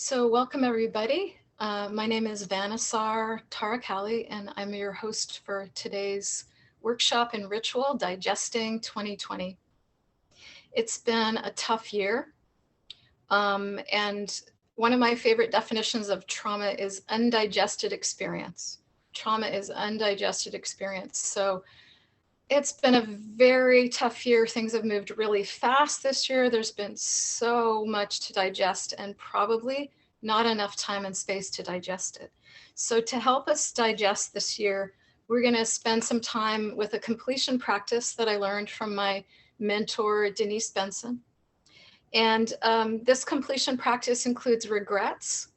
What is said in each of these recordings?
So welcome everybody. My name is Vanessa Tarakali, and I'm your host for today's workshop in Ritual Digesting 2020. It's been a tough year, and one of my favorite definitions of trauma is undigested experience. Trauma is undigested experience. So it's been a very tough year. Things have moved really fast this year. There's been so much to digest and probably not enough time and space to digest it. So to help us digest this year, we're going to spend some time with a completion practice that I learned from my mentor, Denise Benson. And this completion practice includes regrets,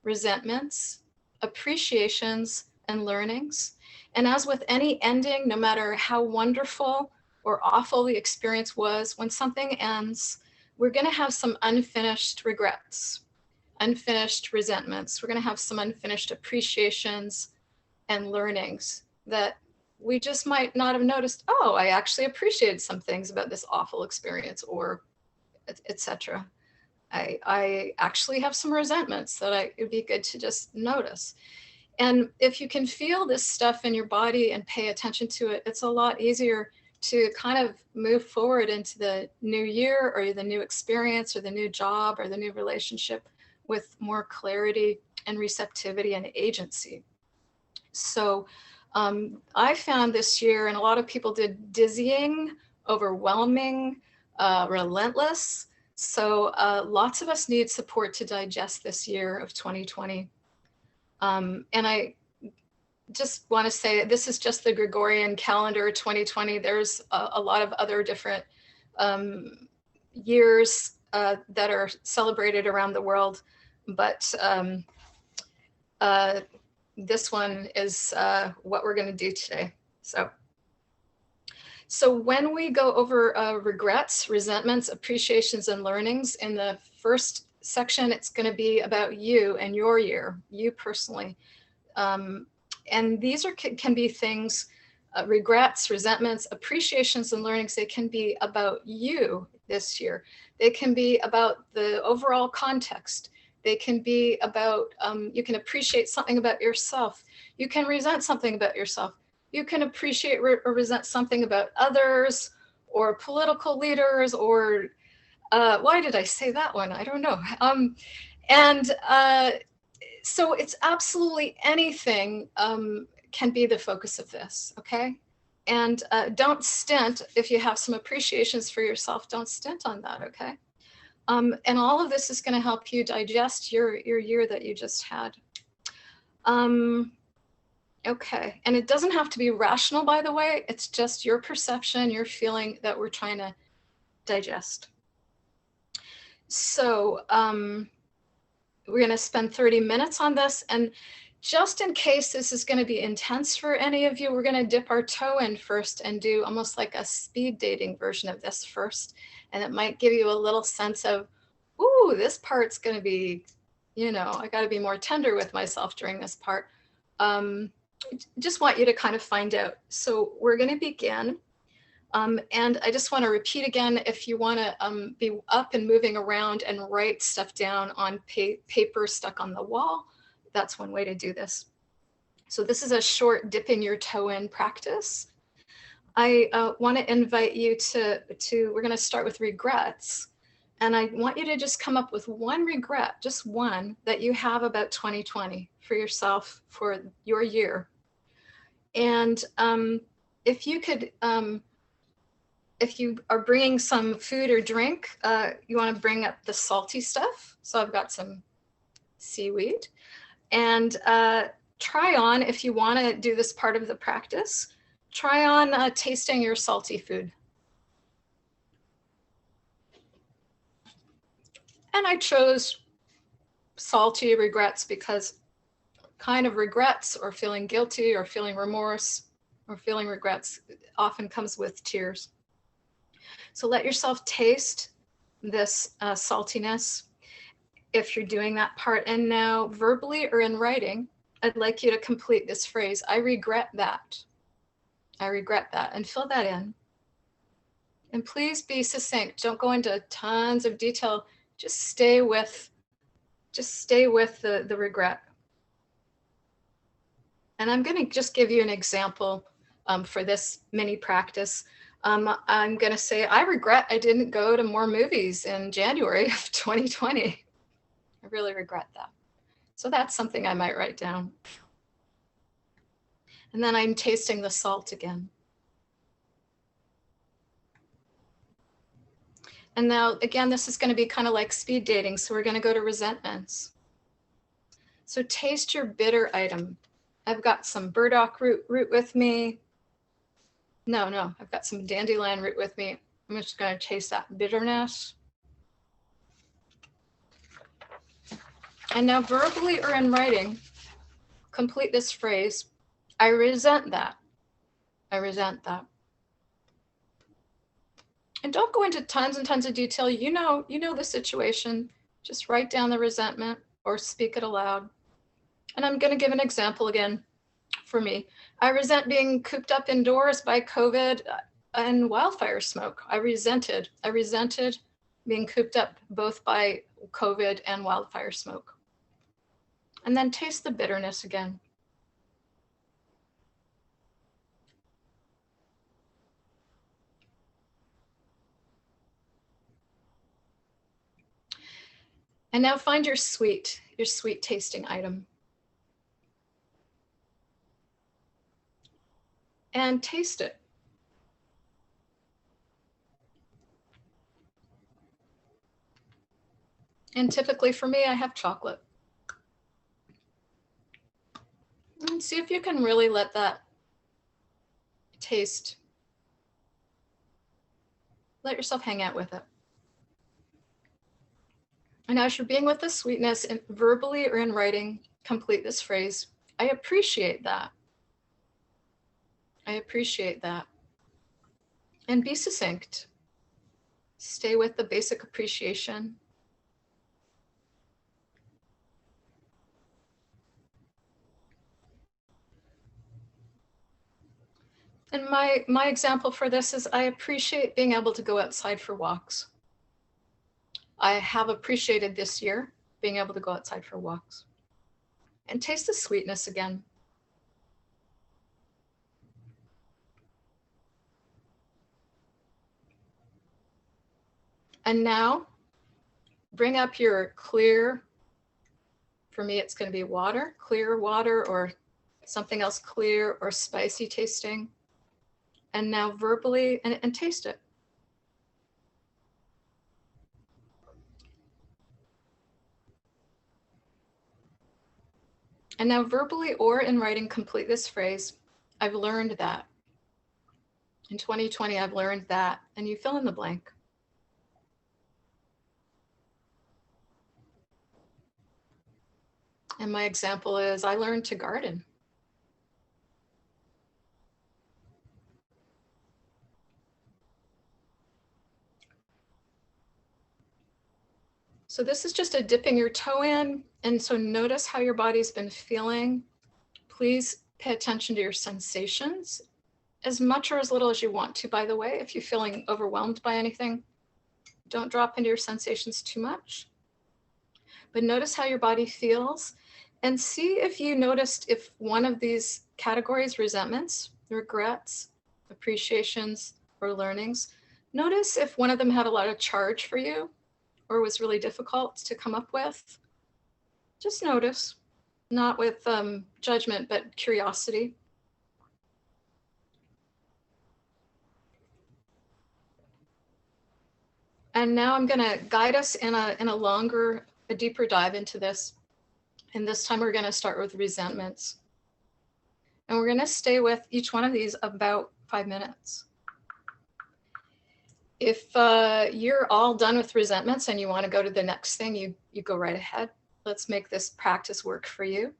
resentments, appreciations, and learnings. And as with any ending, no matter how wonderful or awful the experience was, when something ends, we're going to have some unfinished regrets, unfinished resentments. We're going to have some unfinished appreciations and learnings that we just might not have noticed. Oh, I actually appreciated some things about this awful experience, or etc. I actually have some resentments that it'd be good to just notice. And if you can feel this stuff in your body and pay attention to it, it's a lot easier to kind of move forward into the new year or the new experience or the new job or the new relationship with more clarity and receptivity and agency. So I found this year, and a lot of people did, dizzying, overwhelming, relentless. So lots of us need support to digest this year of 2020. And I just want to say this is just the Gregorian calendar 2020. There's a lot of other different years that are celebrated around the world. But this one is what we're going to do today. So when we go over regrets, resentments, appreciations, and learnings, in the first section, it's going to be about you and your year, you personally. And these can be things, regrets, resentments, appreciations, and learnings. They can be about you this year. They can be about the overall context. They can be about, you can appreciate something about yourself. You can resent something about yourself. You can appreciate or resent something about others or political leaders or, why did I say that one? I don't know. So it's absolutely anything can be the focus of this, okay? And don't stint, if you have some appreciations for yourself, don't stint on that, okay? And all of this is going to help you digest your year that you just had. Okay, and it doesn't have to be rational, by the way. It's just your perception, your feeling that we're trying to digest. So we're going to spend 30 minutes on this. And just in case this is going to be intense for any of you, we're going to dip our toe in first and do almost like a speed dating version of this first. And it might give you a little sense of, ooh, this part's going to be, I got to be more tender with myself during this part. Just want you to kind of find out. So we're going to begin. And I just want to repeat again, if you want to be up and moving around and write stuff down on paper stuck on the wall, that's one way to do this. So this is a short dipping your toe in practice. I want to invite you to, we're going to start with regrets. And I want you to just come up with one regret, just one, that you have about 2020 for yourself, for your year. And if you could, if you are bringing some food or drink, you want to bring up the salty stuff. So I've got some seaweed. And try on, if you want to do this part of the practice, try on tasting your salty food. And I chose salty regrets because kind of regrets or feeling guilty or feeling remorse or feeling regrets often comes with tears. So let yourself taste this saltiness if you're doing that part. And now verbally or in writing, I'd like you to complete this phrase. I regret that. I regret that. And fill that in. And please be succinct. Don't go into tons of detail. Just stay with Just stay with the regret. And I'm going to just give you an example for this mini practice. I'm going to say, I regret I didn't go to more movies in January of 2020. I really regret that. So that's something I might write down. And then I'm tasting the salt again. And now, again, this is going to be kind of like speed dating. So we're going to go to resentments. So taste your bitter item. I've got some burdock root with me. No, I've got some dandelion root with me. I'm just going to taste that bitterness. And now verbally or in writing, complete this phrase. I resent that. I resent that. And don't go into tons and tons of detail. You know the situation. Just write down the resentment or speak it aloud. And I'm going to give an example again for me. I resent being cooped up indoors by COVID and wildfire smoke. I resented being cooped up both by COVID and wildfire smoke. And then taste the bitterness again. And now find your sweet tasting item. And taste it. And typically for me, I have chocolate. And see if you can really let that taste, let yourself hang out with it. And as you're being with the sweetness, and verbally or in writing, complete this phrase. I appreciate that. I appreciate that. And be succinct. Stay with the basic appreciation. And my example for this is I appreciate being able to go outside for walks. I have appreciated this year being able to go outside for walks. And taste the sweetness again. And now bring up your clear, for me it's going to be water, clear water or something else clear or spicy tasting. And now verbally, and taste it. And now verbally or in writing, complete this phrase. I've learned that. In 2020, I've learned that. And you fill in the blank. And my example is I learned to garden. So this is just a dipping your toe in. And so notice how your body's been feeling. Please pay attention to your sensations as much or as little as you want to, by the way. If you're feeling overwhelmed by anything, don't drop into your sensations too much. But notice how your body feels and see if you noticed if one of these categories, resentments, regrets, appreciations, or learnings, notice if one of them had a lot of charge for you or was really difficult to come up with. Just notice, not with judgment, but curiosity. And now I'm going to guide us in a deeper dive into this. And this time we're going to start with resentments. And we're going to stay with each one of these about 5 minutes. If you're all done with resentments and you want to go to the next thing, you go right ahead. Let's make this practice work for you.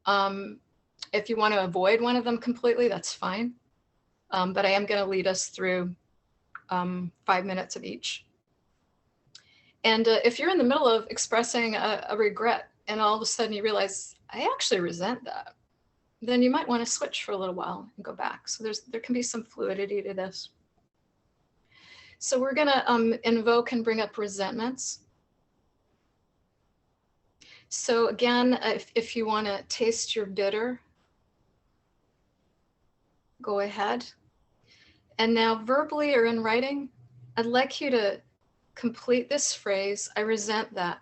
If you want to avoid one of them completely, that's fine. But I am going to lead us through 5 minutes of each. And if you're in the middle of expressing a regret and all of a sudden you realize, I actually resent that, then you might want to switch for a little while and go back. So there can be some fluidity to this. So we're going to invoke and bring up resentments. So again, if you want to taste your bitter, go ahead. And now verbally or in writing, I'd like you to complete this phrase, I resent that.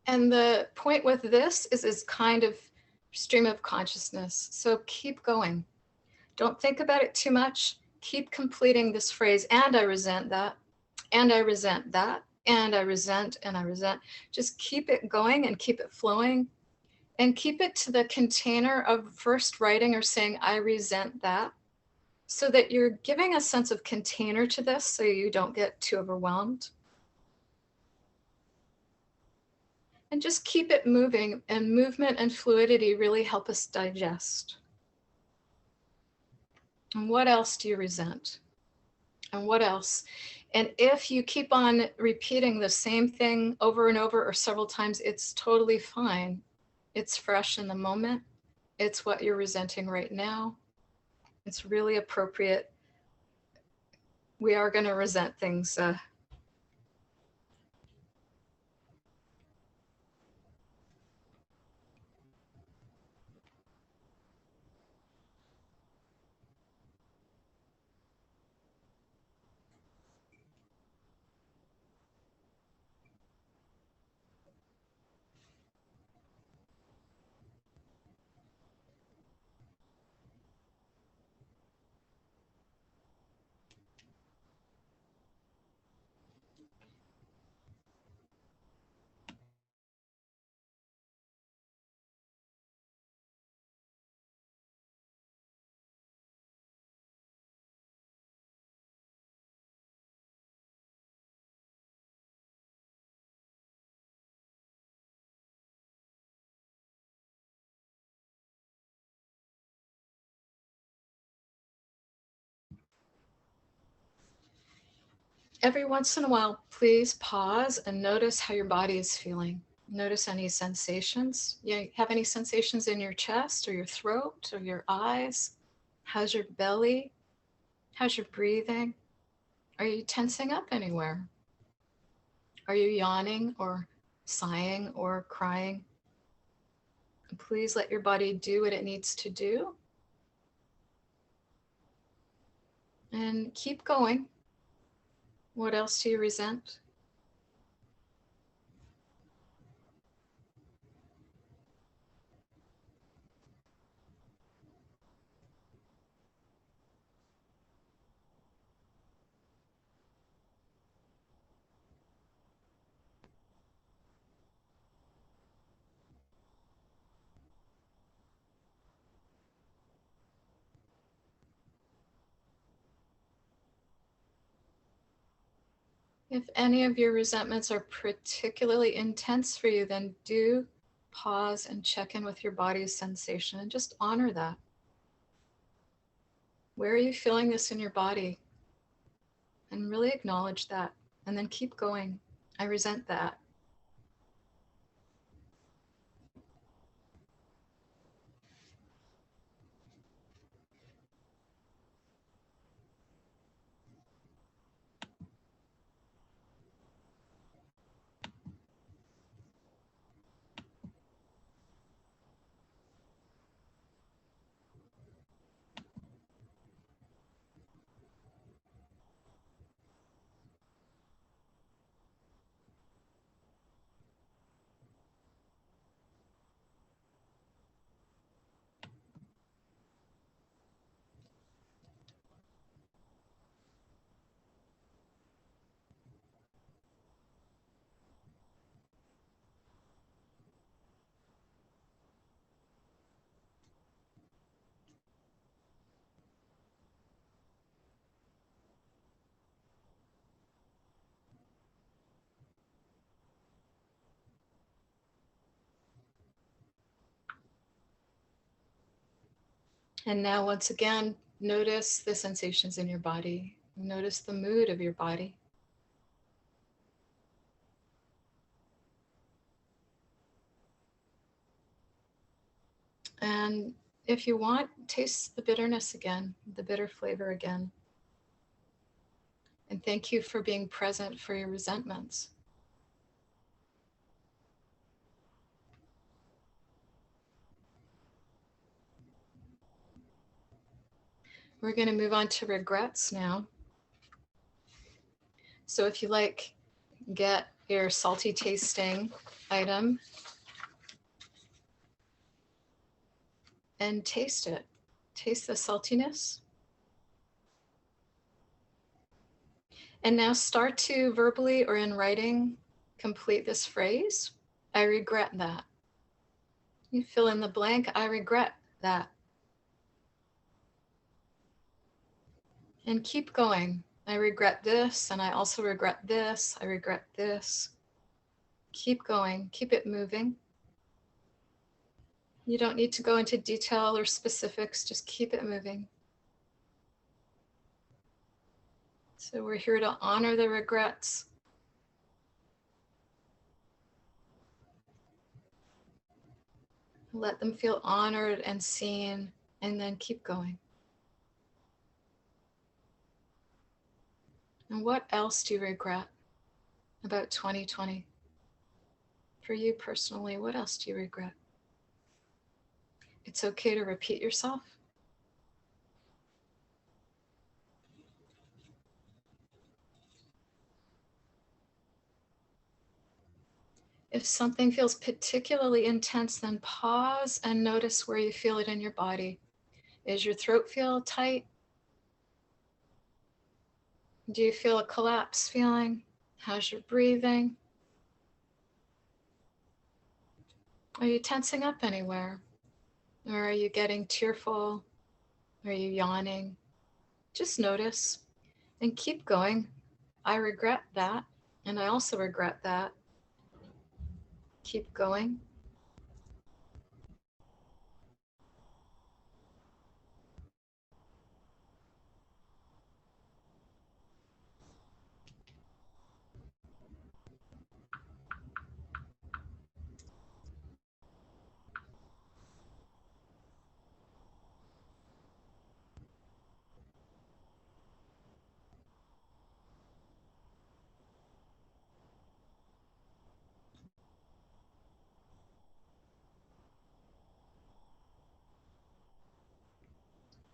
And the point with this is kind of stream of consciousness. So keep going. Don't think about it too much. Keep completing this phrase, and I resent that, and I resent that, and I resent, and I resent. Just keep it going and keep it flowing, and keep it to the container of first writing or saying, I resent that, so that you're giving a sense of container to this so you don't get too overwhelmed. And just keep it moving, and movement and fluidity really help us digest. And what else do you resent? And what else? And if you keep on repeating the same thing over and over or several times, it's totally fine. It's fresh in the moment. It's what you're resenting right now. It's really appropriate. We are going to resent things. Every once in a while, please pause and notice how your body is feeling. Notice any sensations. You have any sensations in your chest or your throat or your eyes? How's your belly? How's your breathing? Are you tensing up anywhere? Are you yawning or sighing or crying? Please let your body do what it needs to do. And keep going. What else do you resent? If any of your resentments are particularly intense for you, then do pause and check in with your body's sensation and just honor that. Where are you feeling this in your body? And really acknowledge that. And then keep going. I resent that. And now, once again, notice the sensations in your body. Notice the mood of your body. And if you want, taste the bitterness again, the bitter flavor again. And thank you for being present for your resentments. We're going to move on to regrets now. So if you like, get your salty tasting item and taste it. Taste the saltiness. And now start to verbally or in writing complete this phrase. I regret that. You fill in the blank. I regret that. And keep going. I regret this, and I also regret this. I regret this. Keep going. Keep it moving. You don't need to go into detail or specifics. Just keep it moving. So we're here to honor the regrets. Let them feel honored and seen, and then keep going. And what else do you regret about 2020? For you personally, what else do you regret? It's okay to repeat yourself. If something feels particularly intense, then pause and notice where you feel it in your body. Is your throat feel tight? Do you feel a collapse feeling? How's your breathing? Are you tensing up anywhere? Or are you getting tearful? Are you yawning? Just notice and keep going. I regret that. And I also regret that. Keep going.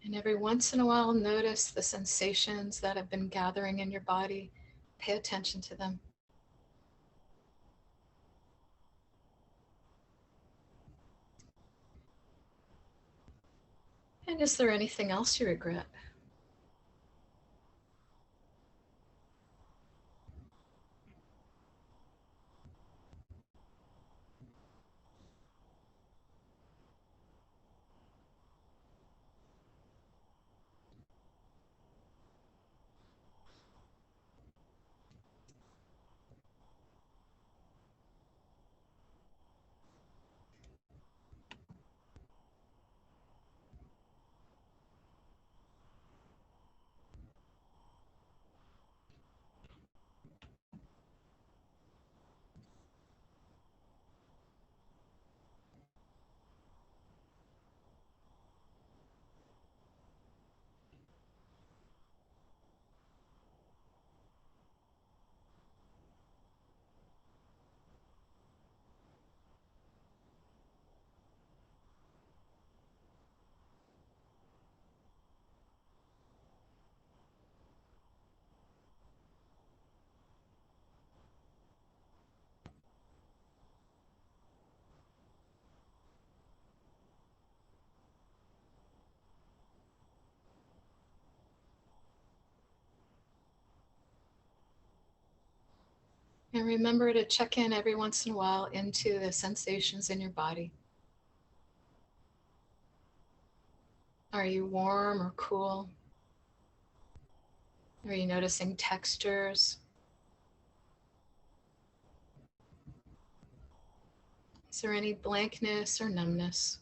And every once in a while, notice the sensations that have been gathering in your body. Pay attention to them. And is there anything else you regret? And remember to check in every once in a while into the sensations in your body. Are you warm or cool? Are you noticing textures? Is there any blankness or numbness?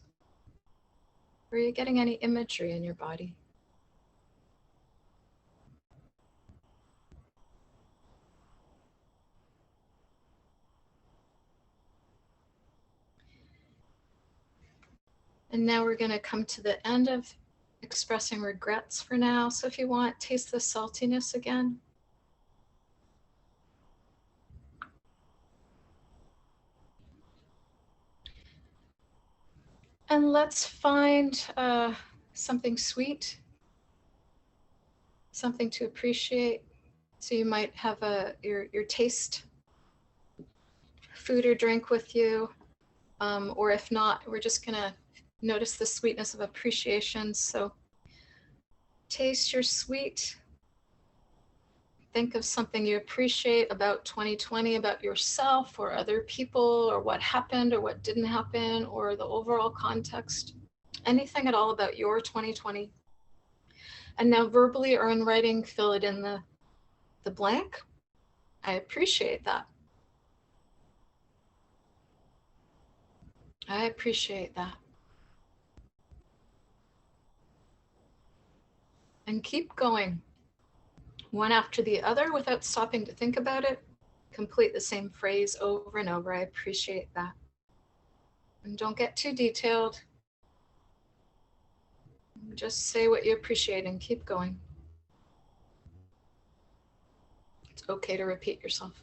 Are you getting any imagery in your body? And now we're going to come to the end of expressing regrets for now. So if you want, taste the saltiness again. And let's find something sweet something to appreciate. So you might have your taste food or drink with you, or if not, we're just gonna notice the sweetness of appreciation. So taste your sweet. Think of something you appreciate about 2020, about yourself or other people, or what happened or what didn't happen, or the overall context. Anything at all about your 2020. And now verbally or in writing, fill it in the blank. I appreciate that. I appreciate that. And keep going, one after the other without stopping to think about it. Complete the same phrase over and over. I appreciate that. And don't get too detailed. Just say what you appreciate and keep going. It's okay to repeat yourself.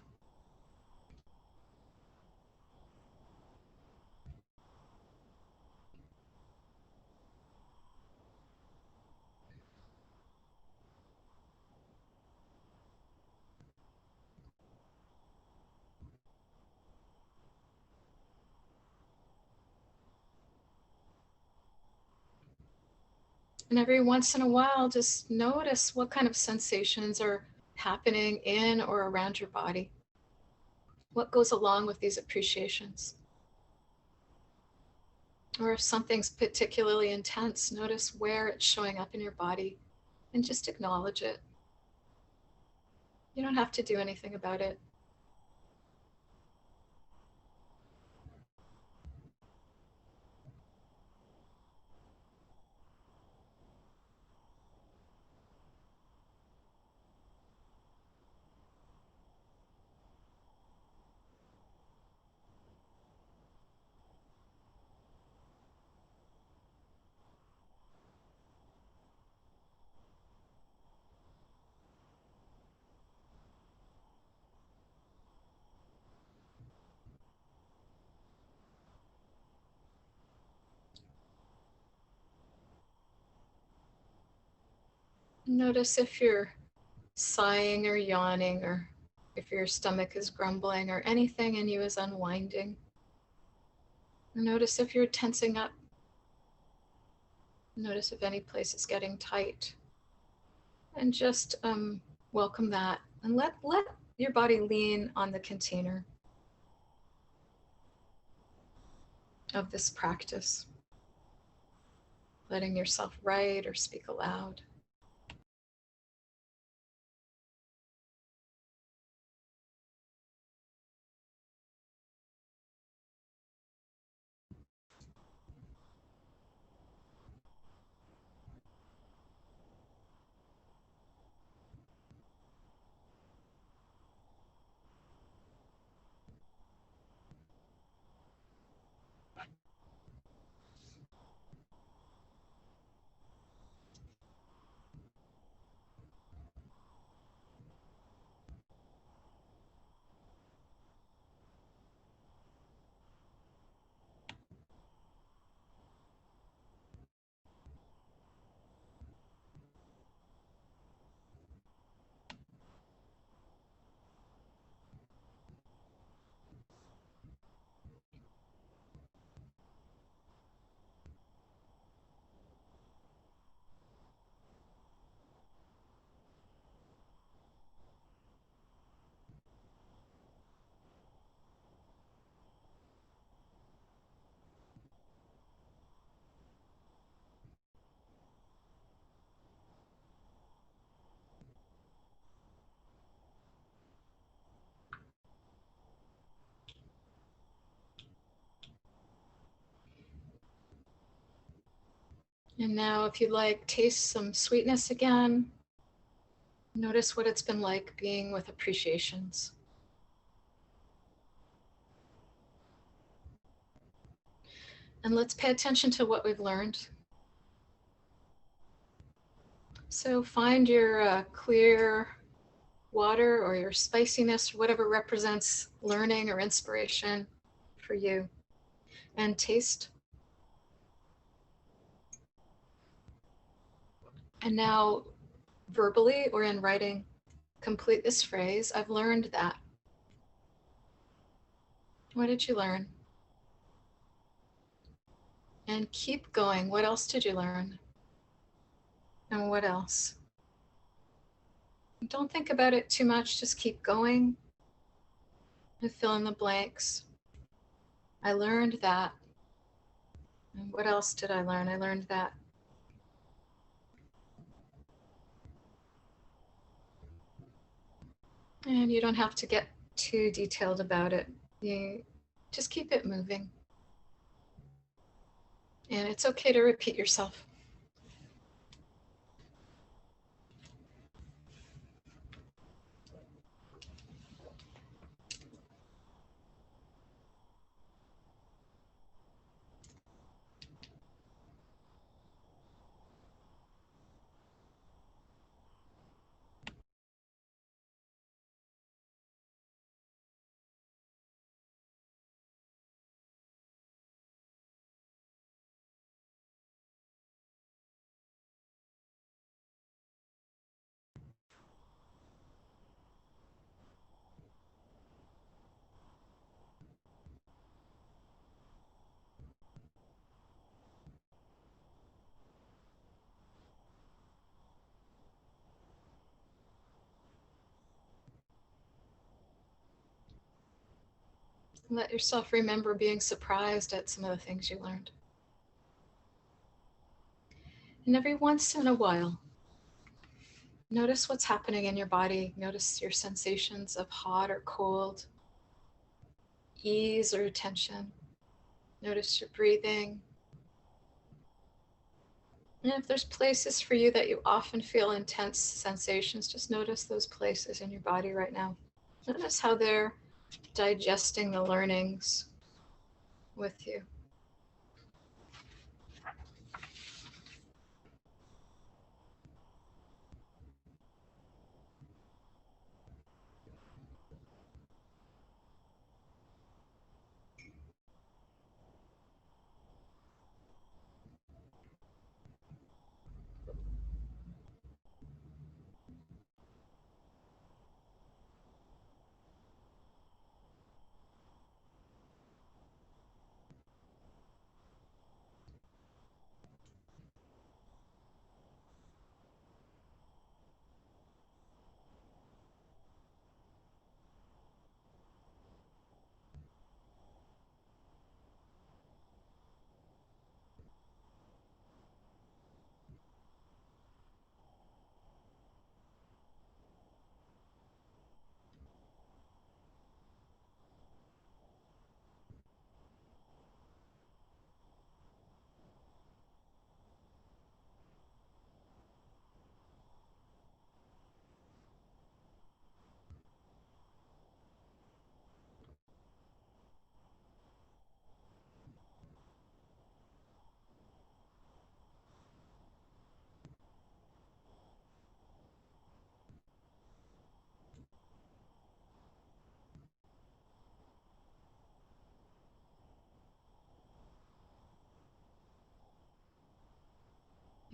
And every once in a while, just notice what kind of sensations are happening in or around your body. What goes along with these appreciations? Or if something's particularly intense, notice where it's showing up in your body and just acknowledge it. You don't have to do anything about it. Notice if you're sighing or yawning, or if your stomach is grumbling, or anything in you is unwinding. Notice if you're tensing up. Notice if any place is getting tight. And just welcome that. And let your body lean on the container of this practice. Letting yourself write or speak aloud. And now, if you'd like, taste some sweetness again. Notice what it's been like being with appreciations. And let's pay attention to what we've learned. So find your clear water or your spiciness, whatever represents learning or inspiration for you, and taste. And now verbally or in writing, complete this phrase. I've learned that. What did you learn? And keep going. What else did you learn? And what else? Don't think about it too much. Just keep going and fill in the blanks. I learned that. And what else did I learn? I learned that. And you don't have to get too detailed about it. You just keep it moving. And it's okay to repeat yourself. Let yourself remember being surprised at some of the things you learned. And every once in a while, notice what's happening in your body. Notice your sensations of hot or cold, ease or tension. Notice your breathing. And if there's places for you that you often feel intense sensations, just notice those places in your body right now. Notice how they're digesting the learnings with you.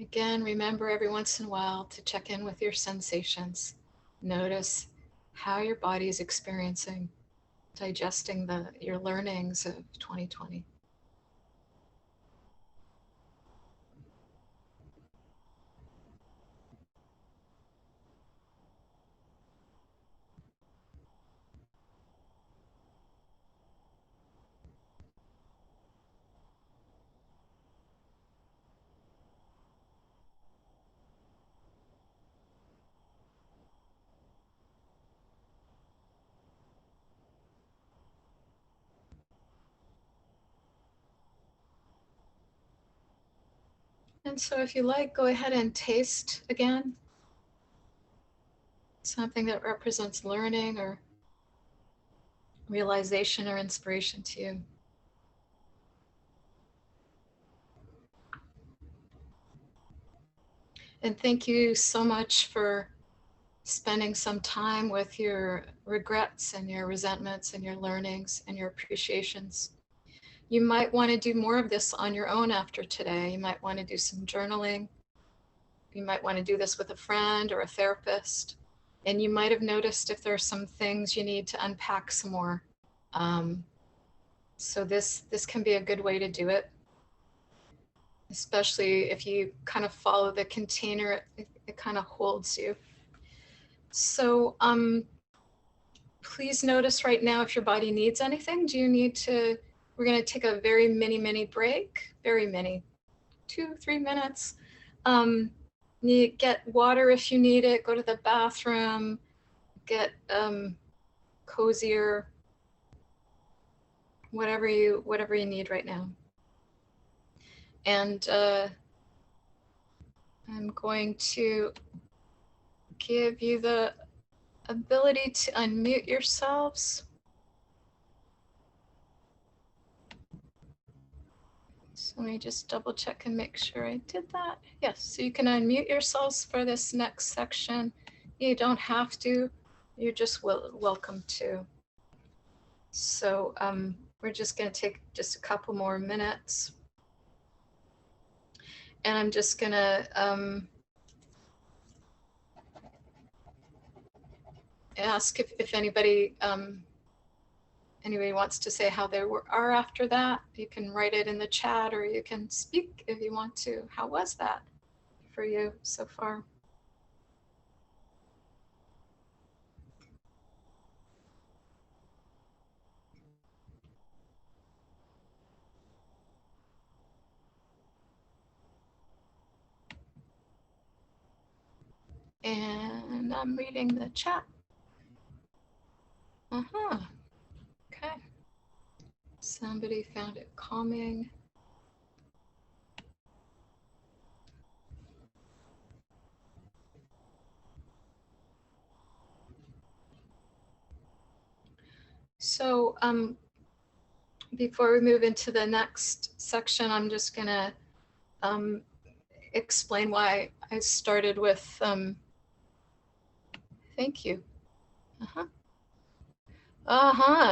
Again, remember every once in a while to check in with your sensations. Notice how your body is experiencing, digesting your learnings of 2020. And so if you like, go ahead and taste again. Something that represents learning or realization or inspiration to you. And thank you so much for spending some time with your regrets and your resentments and your learnings and your appreciations. You might want to do more of this on your own after today. You might want to do some journaling. You might want to do this with a friend or a therapist. And you might have noticed if there are some things you need to unpack some more. So this can be a good way to do it, especially if you kind of follow the container, it kind of holds you. So please notice right now if your body needs anything. Do you need to, we're going to take a very mini break, very mini, 2-3 minutes. You get water if you need it, go to the bathroom, get cozier, whatever you need right now. And I'm going to give you the ability to unmute yourselves. So let me just double check and make sure I did that. Yes, so you can unmute yourselves for this next section. You don't have to, you're just welcome to. So we're just going to take just a couple more minutes. And I'm just going to ask if anybody wants to say how they are after that. You can write it in the chat or you can speak if you want to. How was that for you so far? And I'm reading the chat. Okay. Somebody found it calming. So before we move into the next section, I'm just gonna explain why I started with thank you.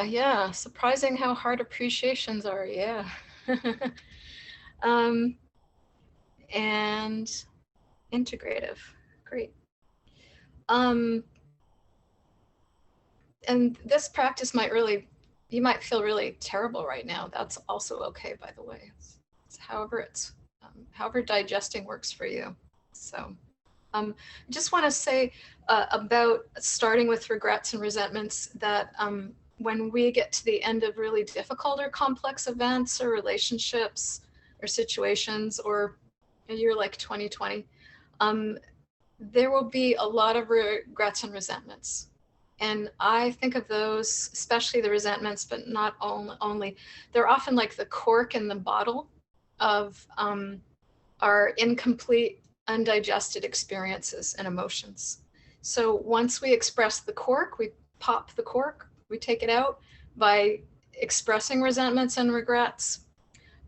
Yeah, surprising how hard appreciations are, yeah. And integrative, great. And this practice might really, you might feel really terrible right now. That's also okay, by the way. It's however digesting works for you. So I just want to say about starting with regrets and resentments that when we get to the end of really difficult or complex events or relationships or situations, or a year like 2020, there will be a lot of regrets and resentments. And I think of those, especially the resentments, but not only, they're often like the cork in the bottle of our incomplete, undigested experiences and emotions. So once we express the cork, we pop the cork, we take it out by expressing resentments and regrets,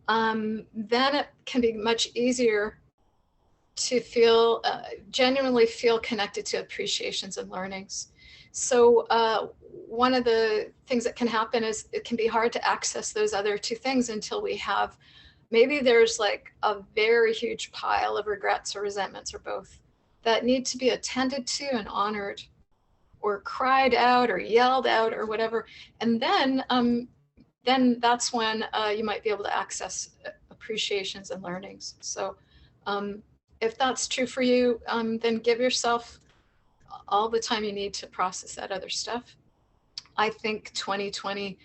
then it can be much easier to feel, genuinely feel connected to appreciations and learnings. So one of the things that can happen is it can be hard to access those other two things until we have, maybe there's like a very huge pile of regrets or resentments or both that need to be attended to and honored, or cried out or yelled out or whatever. And then that's when you might be able to access appreciations and learnings. So if that's true for you, then give yourself all the time you need to process that other stuff. I think 2020,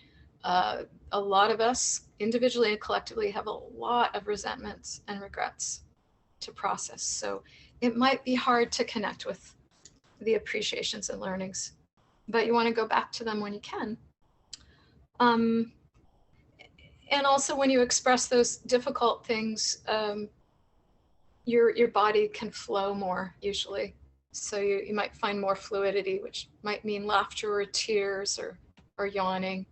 a lot of us individually and collectively have a lot of resentments and regrets to process. So it might be hard to connect with the appreciations and learnings, but you want to go back to them when you can. And also when you express those difficult things, your body can flow more usually. So you might find more fluidity, which might mean laughter or tears or yawning.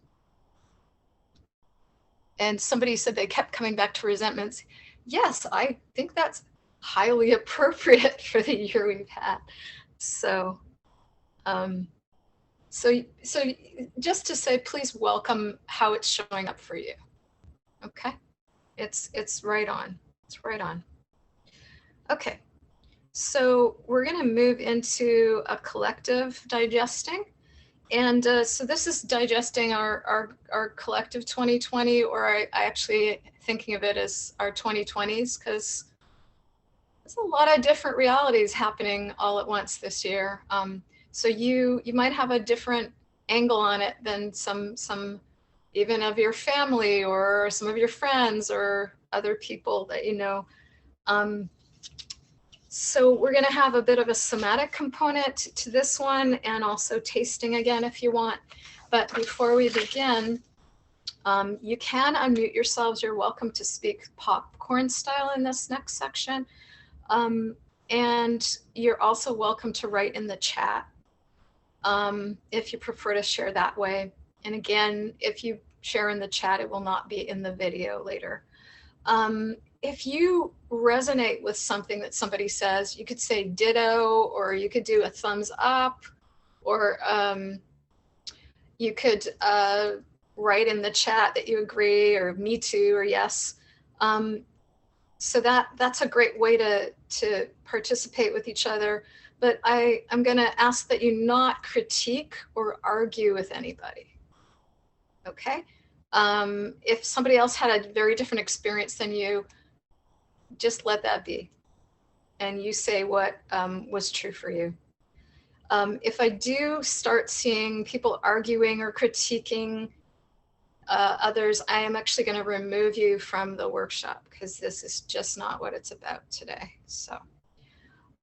And somebody said they kept coming back to resentments. Yes, I think that's highly appropriate for the year we've had. So, so just to say, please welcome how it's showing up for you. Okay, it's right on. It's right on. Okay, So we're going to move into a collective digesting. And so this is digesting our collective 2020, or I actually thinking of it as our 2020s, because there's a lot of different realities happening all at once this year. So you might have a different angle on it than some even of your family or some of your friends or other people that you know. So we're going to have a bit of a somatic component to this one, and also tasting again if you want. But before we begin, you can unmute yourselves. You're welcome to speak popcorn style in this next section. And you're also welcome to write in the chat if you prefer to share that way. And again, if you share in the chat, it will not be in the video later. If you resonate with something that somebody says, you could say ditto, or you could do a thumbs up, or you could write in the chat that you agree, or me too, or yes. So that's a great way to participate with each other. But I'm going to ask that you not critique or argue with anybody. Okay? If somebody else had a very different experience than you, just let that be. And you say what was true for you. If I do start seeing people arguing or critiquing others, I am actually going to remove you from the workshop, because this is just not what it's about today. So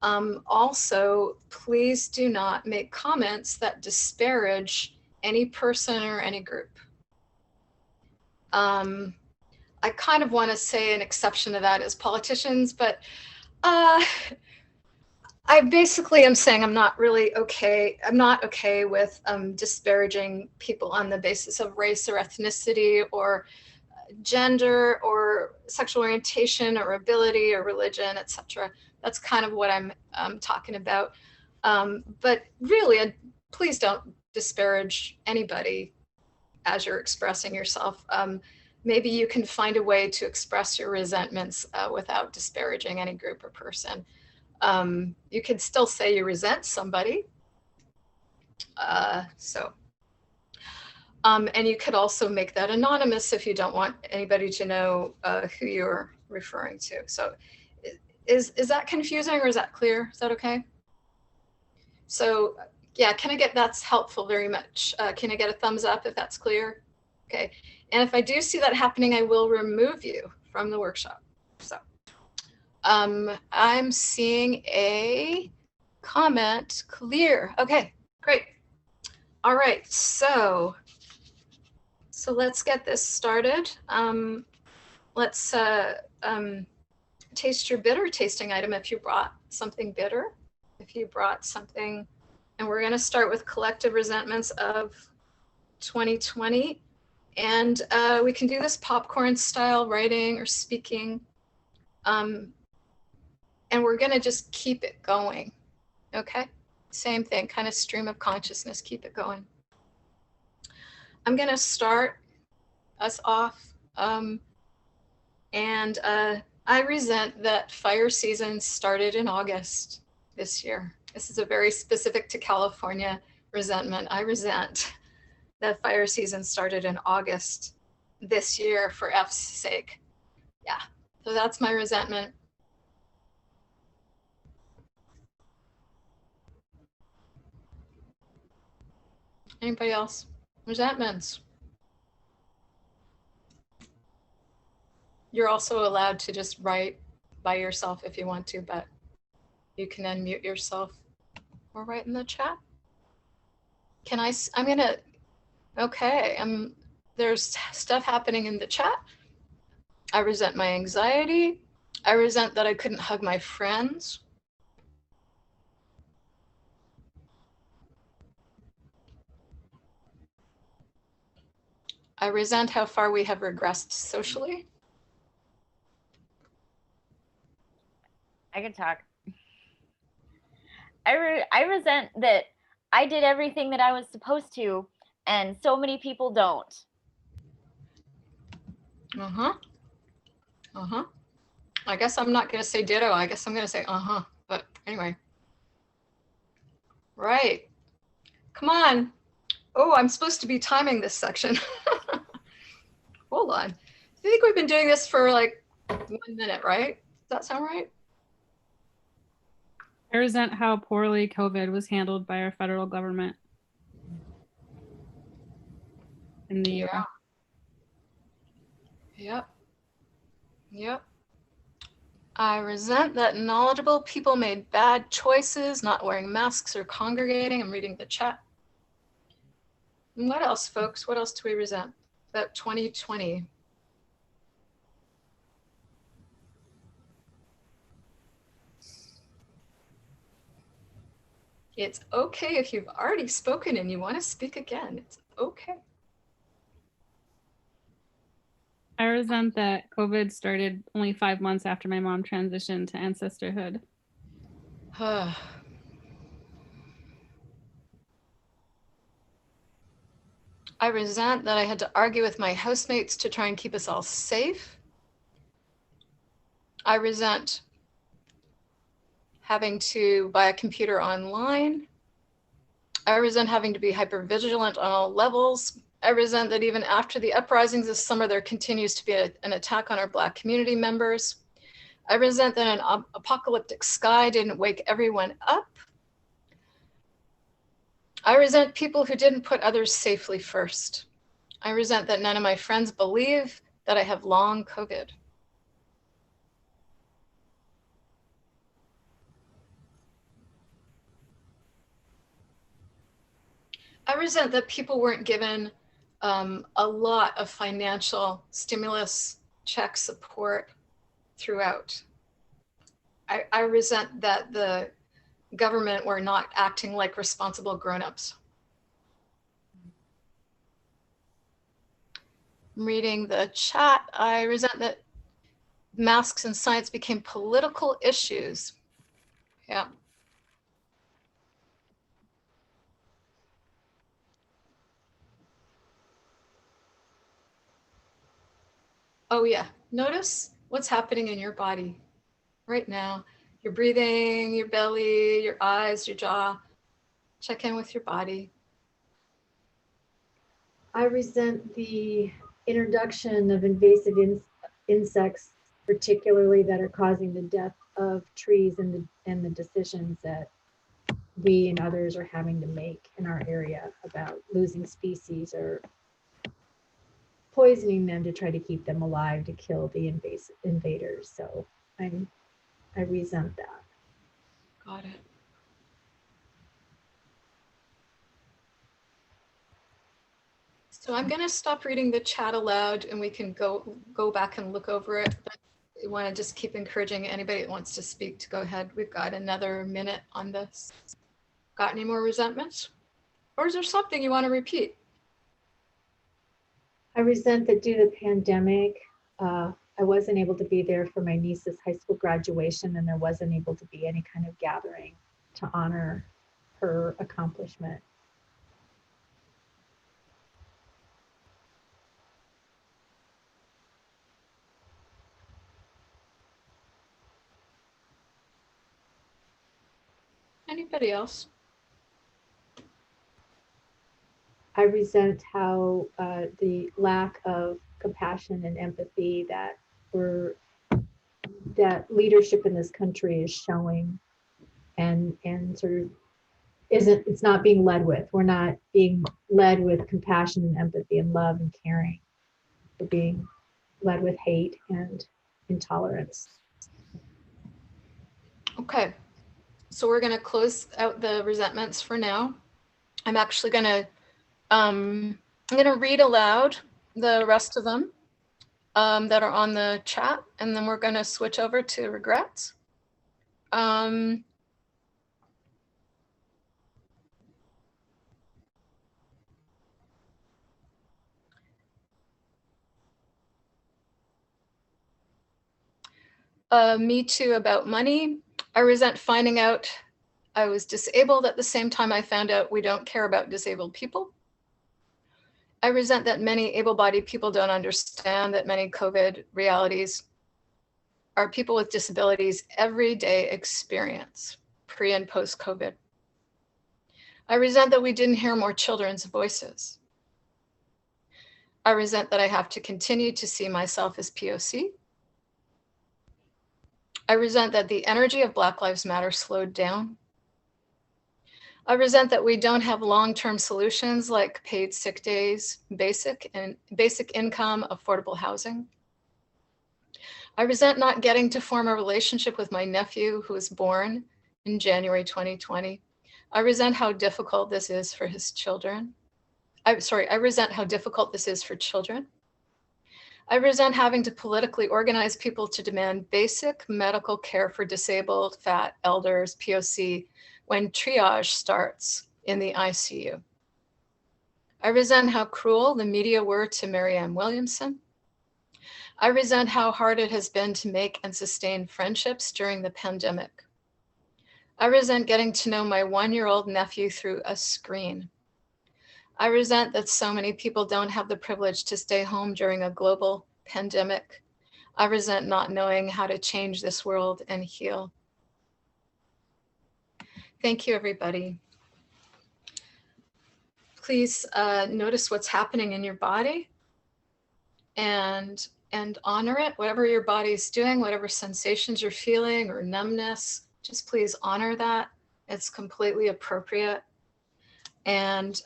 also, please do not make comments that disparage any person or any group. I kind of want to say an exception to that is politicians, but I basically am saying I'm not really okay. I'm not okay with disparaging people on the basis of race or ethnicity or gender or sexual orientation or ability or religion, etc. That's kind of what I'm talking about. But really, please don't disparage anybody as you're expressing yourself. Maybe you can find a way to express your resentments without disparaging any group or person. You can still say you resent somebody. And you could also make that anonymous if you don't want anybody to know who you're referring to. So is that confusing, or is that clear? Is that okay? So yeah, can I get, that's helpful very much. Can I get a thumbs up if that's clear? Okay. And if I do see that happening, I will remove you from the workshop. So I'm seeing a comment, clear. Okay, great. All right, so let's get this started. Let's taste your bitter tasting item if you brought something bitter, if you brought something, and we're gonna start with collective resentments of 2020. And we can do this popcorn style writing or speaking. And we're gonna just keep it going, okay? Same thing, kind of stream of consciousness, keep it going. I'm gonna start us off. And I resent that fire season started in August this year. This is a very specific to California resentment. I resent that fire season started in August this year for F's sake. Yeah, so that's my resentment. Anybody else? Resentments. You're also allowed to just write by yourself if you want to, but you can unmute yourself or write in the chat. Can I'm gonna, okay, there's stuff happening in the chat. I resent my anxiety. I resent that I couldn't hug my friends. I resent how far we have regressed socially. I can talk. I resent that I did everything that I was supposed to, and so many people don't. I guess I'm not going to say ditto. I guess I'm going to say But anyway. Right. Come on. Oh, I'm supposed to be timing this section. Hold on. I think we've been doing this for like 1 minute, right? Does that sound right? I resent how poorly COVID was handled by our federal government in the US. Yep. Yep. I resent that knowledgeable people made bad choices, not wearing masks or congregating. I'm reading the chat. And what else, folks? What else do we resent? That 2020. It's okay if you've already spoken and you want to speak again. It's okay. I resent that COVID started only 5 months after my mom transitioned to ancestorhood. I resent that I had to argue with my housemates to try and keep us all safe. I resent having to buy a computer online. I resent having to be hypervigilant on all levels. I resent that even after the uprisings this summer, there continues to be an attack on our Black community members. I resent that an apocalyptic sky didn't wake everyone up. I resent people who didn't put others safely first. I resent that none of my friends believe that I have long COVID. I resent that people weren't given a lot of financial stimulus check support throughout. I resent that the government were not acting like responsible grown-ups. I'm reading the chat. I resent that masks and science became political issues. Yeah. Oh yeah, notice what's happening in your body right now. Your breathing, your belly, your eyes, your jaw. Check in with your body. I resent the introduction of invasive insects, particularly that are causing the death of trees and the decisions that we and others are having to make in our area about losing species or poisoning them to try to keep them alive to kill the invaders. So I resent that. Got it. So I'm going to stop reading the chat aloud and we can go back and look over it. But I want to just keep encouraging anybody that wants to speak to go ahead. We've got another minute on this. Got any more resentments? Or is there something you want to repeat? I resent that due to the pandemic, I wasn't able to be there for my niece's high school graduation, and there wasn't able to be any kind of gathering to honor her accomplishment. Anybody else? I resent how the lack of compassion and empathy that leadership in this country is showing, and sort of it's not being led with. We're not being led with compassion and empathy and love and caring. We're being led with hate and intolerance. Okay, so we're going to close out the resentments for now. I'm actually going to I'm going to read aloud the rest of them that are on the chat, and then we're going to switch over to regrets. Me too about money. I resent finding out I was disabled at the same time I found out we don't care about disabled people. I resent that many able-bodied people don't understand that many COVID realities our people with disabilities' everyday experience, pre and post COVID. I resent that we didn't hear more children's voices. I resent that I have to continue to see myself as POC. I resent that the energy of Black Lives Matter slowed down. I resent that we don't have long-term solutions like paid sick days, basic income, affordable housing. I resent not getting to form a relationship with my nephew who was born in January 2020. I resent how difficult this is for his children. I resent how difficult this is for children. I resent having to politically organize people to demand basic medical care for disabled, fat, elders, POC, when triage starts in the ICU. I resent how cruel the media were to Marianne Williamson. I resent how hard it has been to make and sustain friendships during the pandemic. I resent getting to know my 1-year-old nephew through a screen. I resent that so many people don't have the privilege to stay home during a global pandemic. I resent not knowing how to change this world and heal. Thank you, everybody. Please notice what's happening in your body and honor it, whatever your body's doing, whatever sensations you're feeling or numbness, just please honor that. It's completely appropriate. And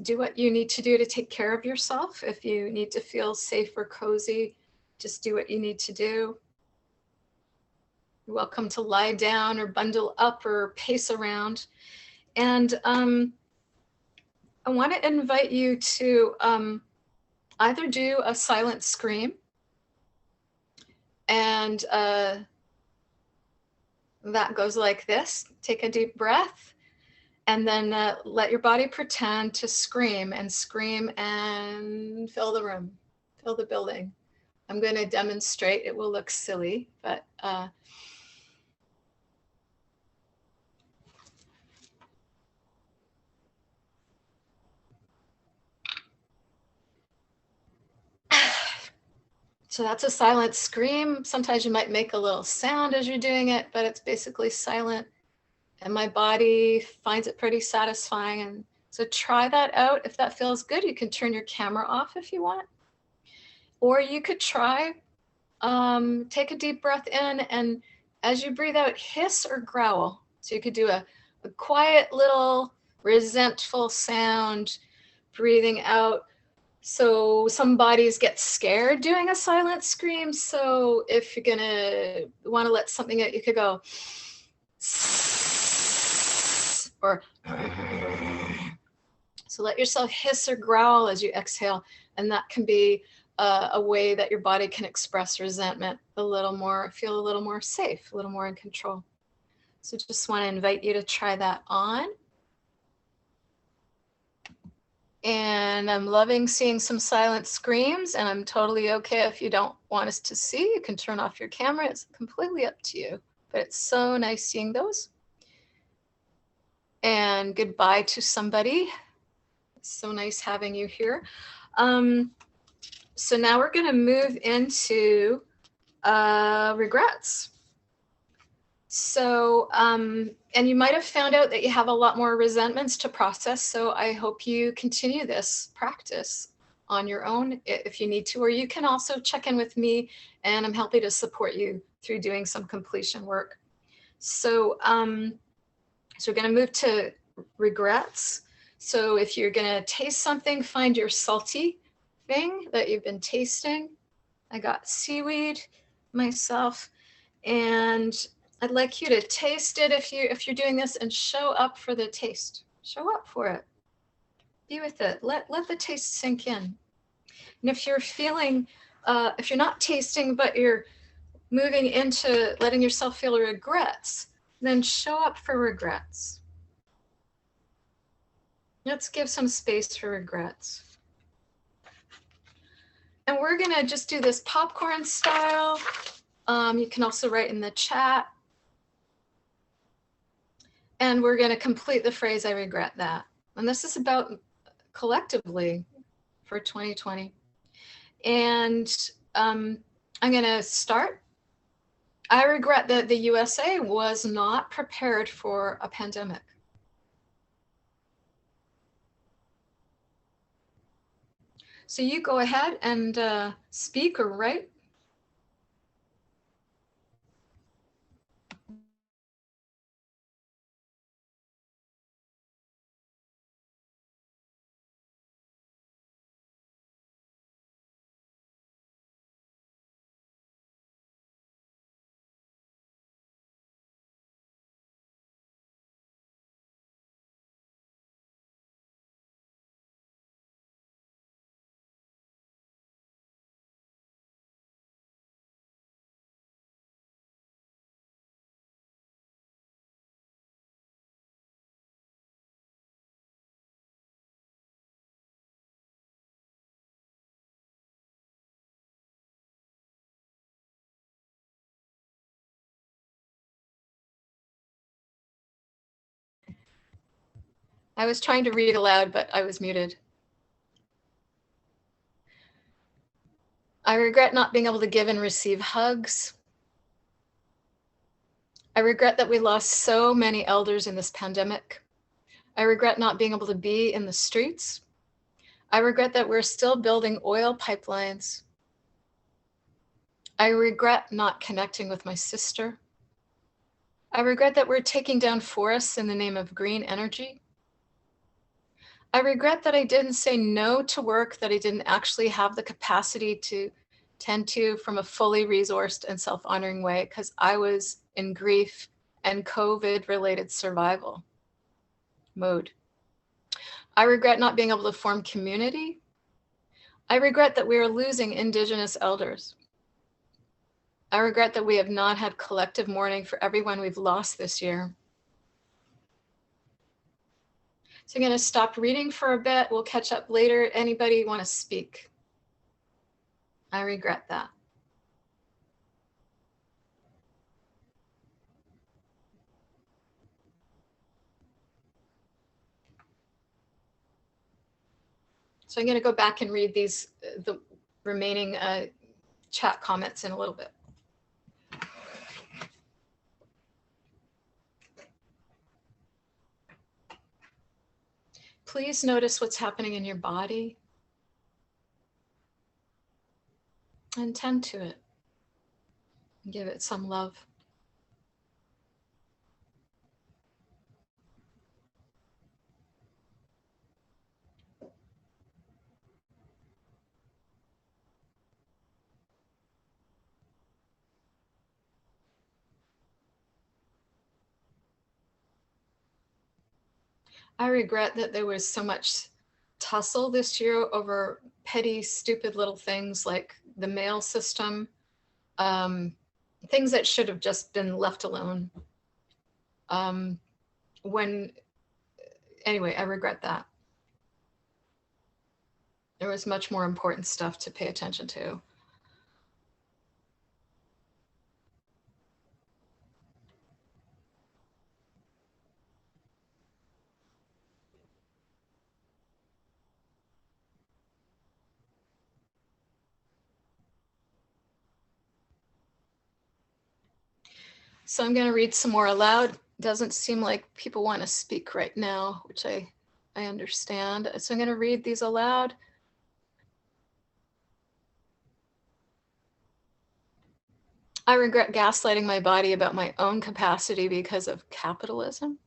do what you need to do to take care of yourself. If you need to feel safe or cozy, just do what you need to do. You're welcome to lie down or bundle up or pace around. And I want to invite you to either do a silent scream, and that goes like this. Take a deep breath, and then let your body pretend to scream and fill the room, fill the building. I'm going to demonstrate. It will look silly, but so that's a silent scream. Sometimes you might make a little sound as you're doing it, but it's basically silent. And my body finds it pretty satisfying. And so try that out. If that feels good, you can turn your camera off if you want. Or you could try, take a deep breath in, and as you breathe out, hiss or growl. So you could do a quiet little resentful sound, breathing out. So some bodies get scared doing a silent scream. So if you're gonna want to let something out, you could go or so let yourself hiss or growl as you exhale, and that can be a way that your body can express resentment a little more, feel a little more safe, a little more in control. So just want to invite you to try that on. And I'm loving seeing some silent screams, and I'm totally okay if you don't want us to see. You can turn off your camera. It's completely up to you, but it's so nice seeing those. And goodbye to somebody. It's so nice having you here. So now we're going to move into regrets. So, and you might have found out that you have a lot more resentments to process. So I hope you continue this practice on your own if you need to, or you can also check in with me, and I'm happy to support you through doing some completion work. So, so we're going to move to regrets. So if you're going to taste something, find your salty thing that you've been tasting. I got seaweed myself, and I'd like you to taste it if you're doing this, and show up for the taste. Show up for it. Be with it. Let the taste sink in. And if you're feeling, if you're not tasting, but you're moving into letting yourself feel regrets, then show up for regrets. Let's give some space for regrets. And we're gonna just do this popcorn style. You can also write in the chat. And we're gonna complete the phrase, I regret that. And this is about collectively for 2020. And I'm gonna start. I regret that the USA was not prepared for a pandemic. So you go ahead and speak or write. I was trying to read aloud, but I was muted. I regret not being able to give and receive hugs. I regret that we lost so many elders in this pandemic. I regret not being able to be in the streets. I regret that we're still building oil pipelines. I regret not connecting with my sister. I regret that we're taking down forests in the name of green energy. I regret that I didn't say no to work that I didn't actually have the capacity to tend to from a fully resourced and self-honoring way because I was in grief and COVID-related survival mode. I regret not being able to form community. I regret that we are losing Indigenous elders. I regret that we have not had collective mourning for everyone we've lost this year. So I'm going to stop reading for a bit. We'll catch up later. Anybody want to speak? I regret that. So I'm going to go back and read these, the remaining chat comments in a little bit. Please notice what's happening in your body and tend to it. Give it some love. I regret that there was so much tussle this year over petty, stupid little things like the mail system, things that should have just been left alone. Anyway, I regret that. There was much more important stuff to pay attention to. So I'm going to read some more aloud. Doesn't seem like people want to speak right now, which I understand. So I'm going to read these aloud. I regret gaslighting my body about my own capacity because of capitalism.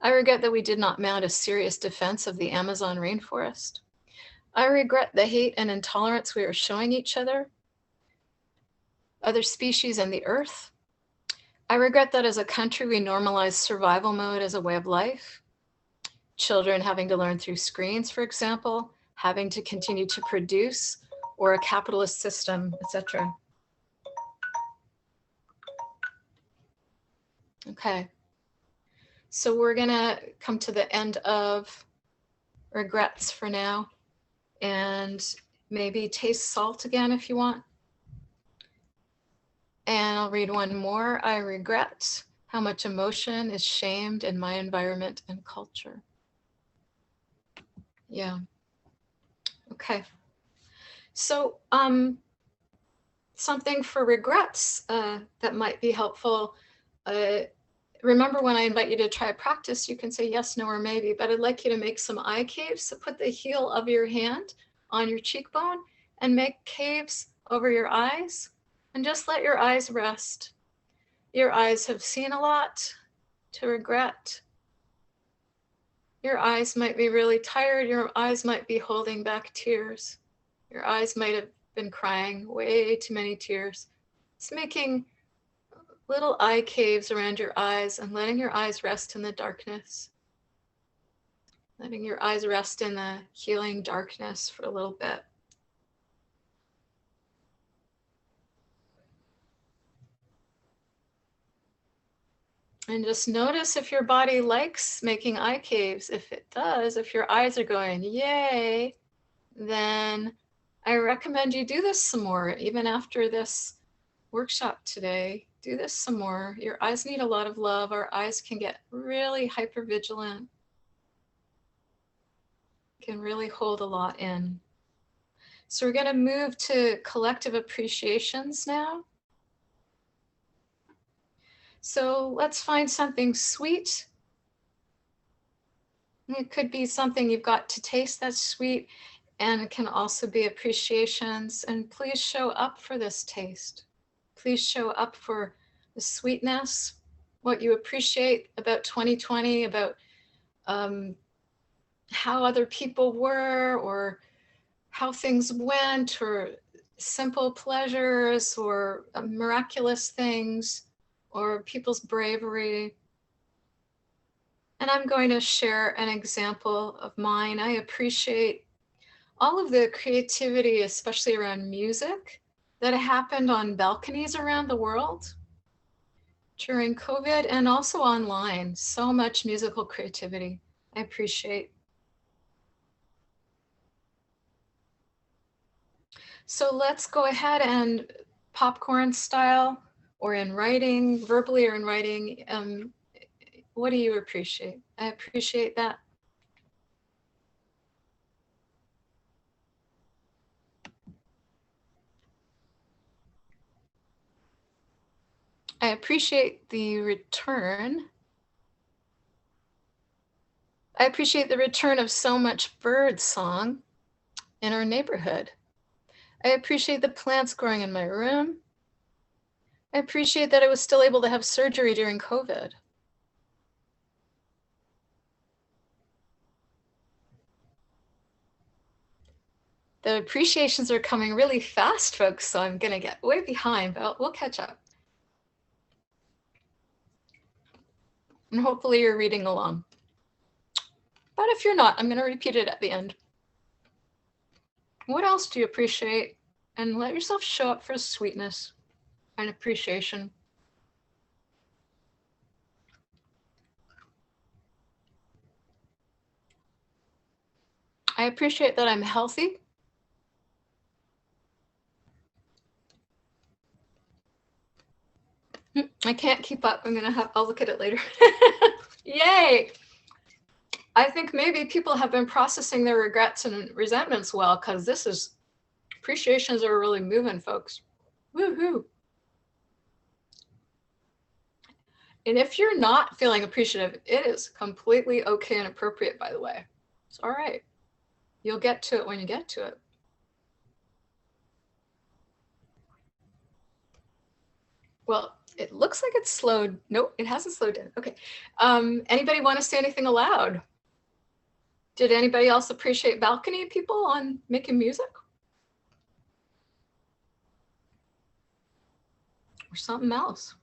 I regret that we did not mount a serious defense of the Amazon rainforest. I regret the hate and intolerance we are showing each other, other species, and the earth. I regret that as a country, we normalize survival mode as a way of life. Children having to learn through screens, for example, having to continue to produce, or a capitalist system, etc. Okay. So we're gonna come to the end of regrets for now, and maybe taste salt again if you want. And I'll read one more. I regret how much emotion is shamed in my environment and culture. Yeah. Okay. So something for regrets that might be helpful. Remember, when I invite you to try a practice, you can say yes, no, or maybe, but I'd like you to make some eye caves. So put the heel of your hand on your cheekbone and make caves over your eyes and just let your eyes rest. Your eyes have seen a lot to regret. Your eyes might be really tired. Your eyes might be holding back tears. Your eyes might have been crying way too many tears. It's making little eye caves around your eyes and letting your eyes rest in the darkness. Letting your eyes rest in the healing darkness for a little bit. And just notice if your body likes making eye caves. If it does, if your eyes are going, yay, then I recommend you do this some more, even after this workshop today. Do this some more. Your eyes need a lot of love. Our eyes can get really hypervigilant, can really hold a lot in. So we're going to move to collective appreciations now. So let's find something sweet. It could be something you've got to taste that's sweet, and it can also be appreciations. And please show up for this taste. Please show up for the sweetness, what you appreciate about 2020, about how other people were, or how things went, or simple pleasures, or miraculous things, or people's bravery. And I'm going to share an example of mine. I appreciate all of the creativity, especially around music, that happened on balconies around the world during COVID, and also online. So much musical creativity I appreciate. So let's go ahead and popcorn style, or in writing, verbally or in writing, what do you appreciate? I appreciate that. I appreciate the return. I appreciate the return of so much bird song in our neighborhood. I appreciate the plants growing in my room. I appreciate that I was still able to have surgery during COVID. The appreciations are coming really fast, folks, so I'm gonna get way behind, but we'll catch up. And hopefully you're reading along. But if you're not, I'm gonna repeat it at the end. What else do you appreciate? And let yourself show up for sweetness and appreciation. I appreciate that I'm healthy. I can't keep up. I'll look at it later. Yay! I think maybe people have been processing their regrets and resentments well, because this is, appreciations are really moving, folks. Woohoo! And if you're not feeling appreciative, it is completely okay and appropriate, by the way. It's all right. You'll get to it when you get to it. Well, it looks like it's slowed. Nope, it hasn't slowed down. Okay. Anybody want to say anything aloud? Did anybody else appreciate balcony people on making music? Or something else?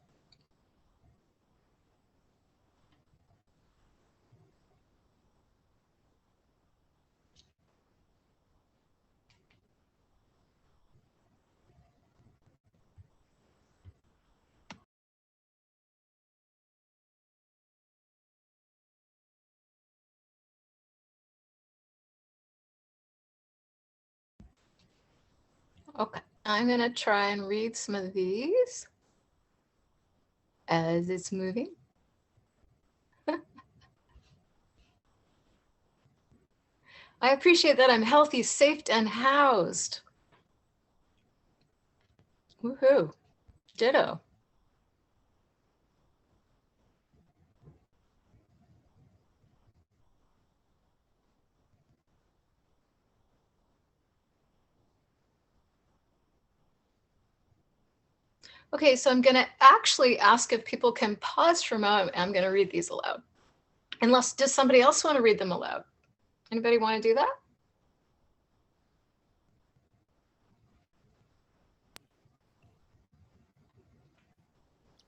Okay, I'm gonna try and read some of these as it's moving. I appreciate that I'm healthy, safe, and housed. Woohoo. Ditto. Okay, so I'm going to actually ask if people can pause for a moment. I'm going to read these aloud. Unless, does somebody else want to read them aloud? Anybody want to do that?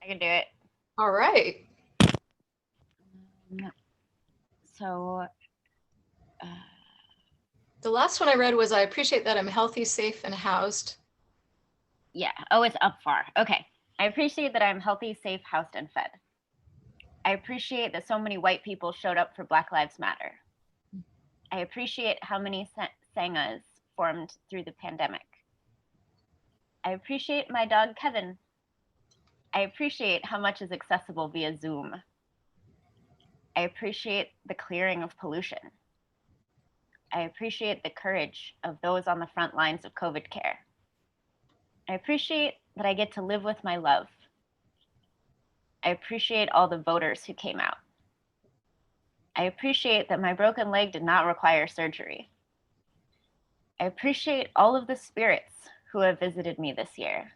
I can do it. All right. So, The last one I read was, I appreciate that I'm healthy, safe, and housed. yeah. Oh, it's up far. Okay. I appreciate that I'm healthy, safe, housed, and fed. I appreciate that so many white people showed up for Black Lives Matter. I appreciate how many sanghas formed through the pandemic. I appreciate my dog, Kevin. I appreciate how much is accessible via Zoom. I appreciate the clearing of pollution. I appreciate the courage of those on the front lines of COVID care. I appreciate that I get to live with my love. I appreciate all the voters who came out. I appreciate that my broken leg did not require surgery. I appreciate all of the spirits who have visited me this year.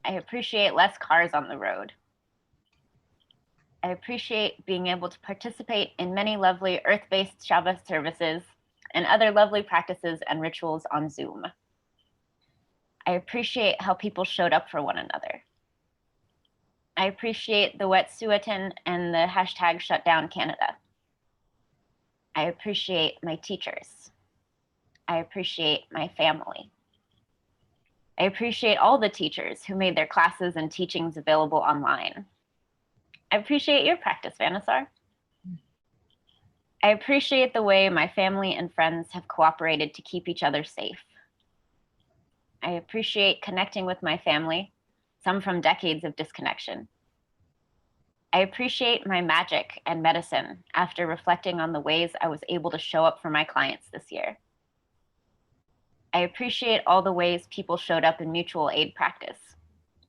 I appreciate less cars on the road. I appreciate being able to participate in many lovely earth-based Shabbat services and other lovely practices and rituals on Zoom. I appreciate how people showed up for one another. I appreciate the Wet'suwet'en and the hashtag #ShutDownCanada. I appreciate my teachers. I appreciate my family. I appreciate all the teachers who made their classes and teachings available online. I appreciate your practice, Vanessar. I appreciate the way my family and friends have cooperated to keep each other safe. I appreciate connecting with my family, some from decades of disconnection. I appreciate my magic and medicine after reflecting on the ways I was able to show up for my clients this year. I appreciate all the ways people showed up in mutual aid practice,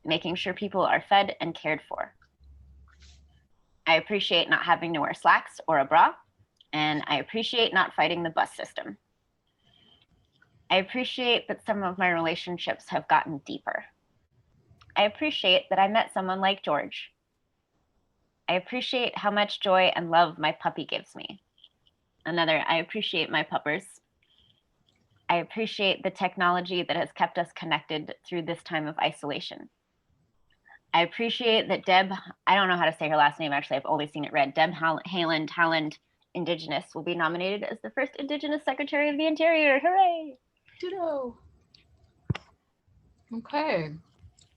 making sure people are fed and cared for. I appreciate not having to wear slacks or a bra, and I appreciate not fighting the bus system. I appreciate that some of my relationships have gotten deeper. I appreciate that I met someone like George. I appreciate how much joy and love my puppy gives me. Another, I appreciate my puppers. I appreciate the technology that has kept us connected through this time of isolation. I appreciate that Deb, I don't know how to say her last name, actually, I've only seen it read, Deb Haaland, Indigenous, will be nominated as the first Indigenous Secretary of the Interior. Hooray! Ditto. Okay.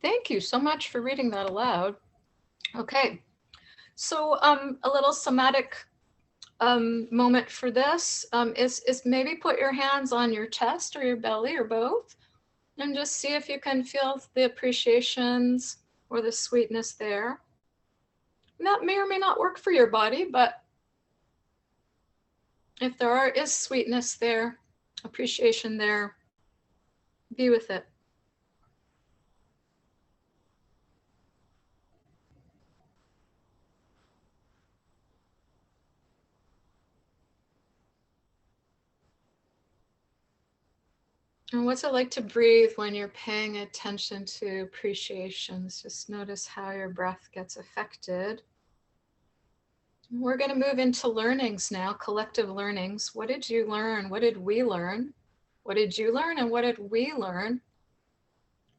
Thank you so much for reading that aloud. Okay. So a little somatic moment for this is maybe put your hands on your chest or your belly or both, and just see if you can feel the appreciations or the sweetness there. And that may or may not work for your body, but if there is sweetness there, appreciation there, be with it. And what's it like to breathe when you're paying attention to appreciations? Just notice how your breath gets affected. We're going to move into learnings now, collective learnings. What did you learn? What did we learn? What did you learn and what did we learn?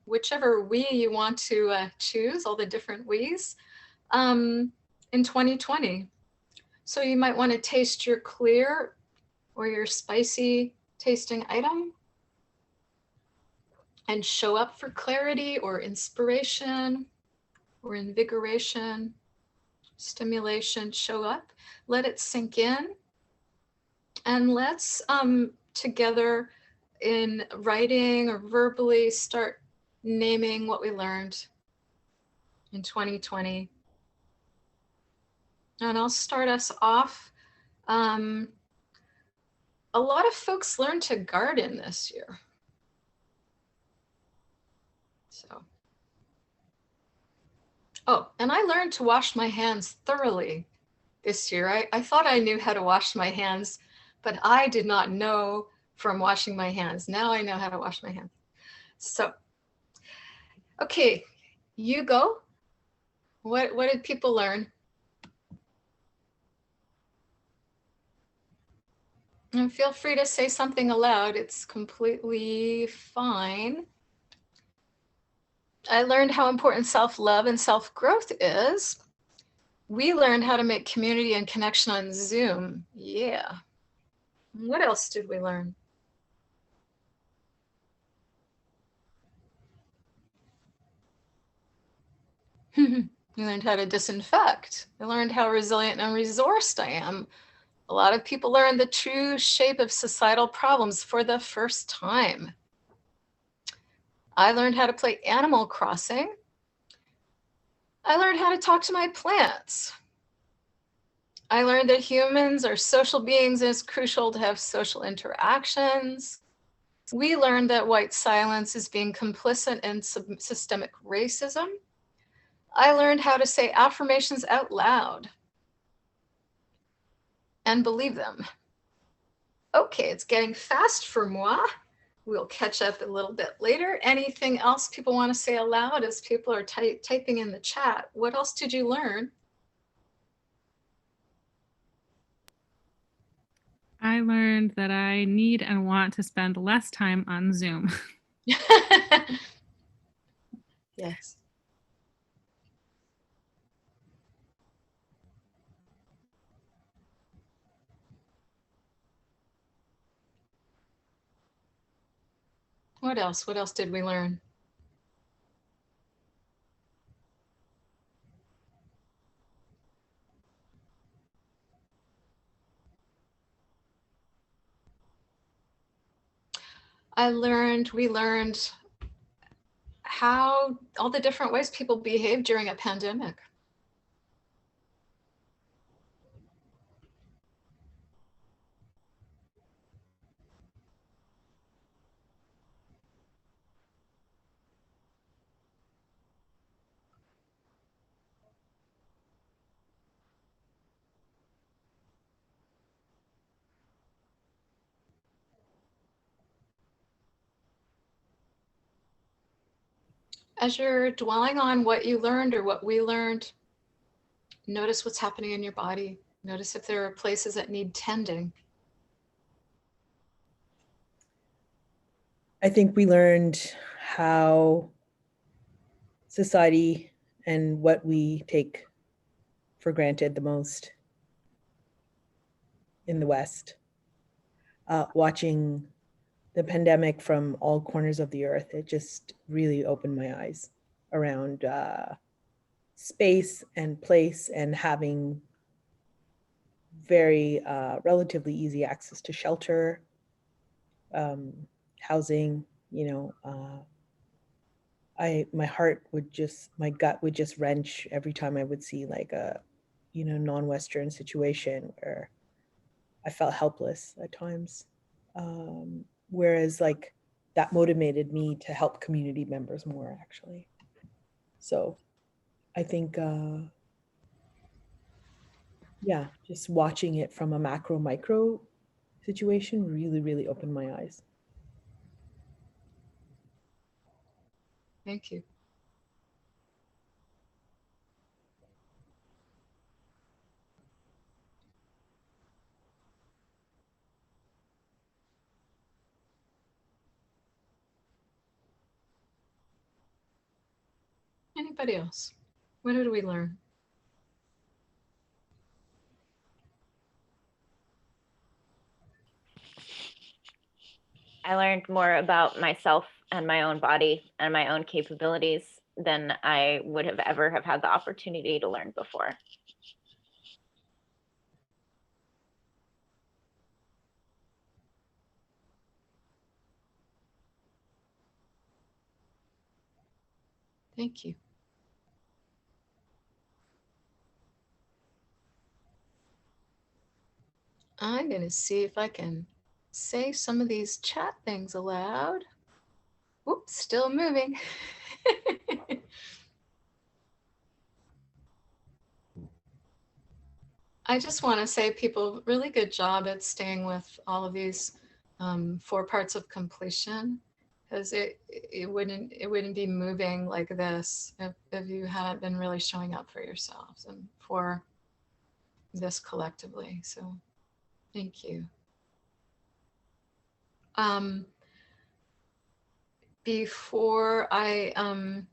Whichever we you want to choose, all the different we's, in 2020. So you might want to taste your clear or your spicy tasting item and show up for clarity or inspiration or invigoration, stimulation. Show up, let it sink in, and let's together in writing or verbally start naming what we learned in 2020. And I'll start us off. A lot of folks learned to garden this year. So, oh, and I learned to wash my hands thoroughly this year. I thought I knew how to wash my hands, but I did not know from washing my hands. Now I know how to wash my hands. So, okay, you go. What did people learn? And feel free to say something aloud. It's completely fine. I learned how important self-love and self-growth is. We learned how to make community and connection on Zoom. Yeah. What else did we learn? We learned how to disinfect. I learned how resilient and resourced I am. A lot of people learned the true shape of societal problems for the first time. I learned how to play Animal Crossing. I learned how to talk to my plants. I learned that humans are social beings and it's crucial to have social interactions. We learned that white silence is being complicit in systemic racism. I learned how to say affirmations out loud and believe them. Okay, it's getting fast for moi. We'll catch up a little bit later. Anything else people want to say aloud as people are typing in the chat? What else did you learn? I learned that I need and want to spend less time on Zoom. Yes. What else? What else did we learn? We learned how all the different ways people behave during a pandemic. As you're dwelling on what you learned or what we learned, notice what's happening in your body. Notice if there are places that need tending. I think we learned how society and what we take for granted the most in the West. Watching the pandemic from all corners of the earth, it just really opened my eyes around space and place and having very relatively easy access to shelter, housing, my gut would just wrench every time I would see like a, non-Western situation where I felt helpless at times. Whereas like that motivated me to help community members more actually. So I think, just watching it from a macro micro situation really, really opened my eyes. Thank you. Anybody else? What did we learn? I learned more about myself and my own body and my own capabilities than I would have ever have had the opportunity to learn before. Thank you. I'm going to see if I can say some of these chat things aloud. Whoops, still moving. I just want to say, people, really good job at staying with all of these 4 parts of completion, because it wouldn't be moving like this if you hadn't been really showing up for yourselves and for this collectively. So thank you. Before I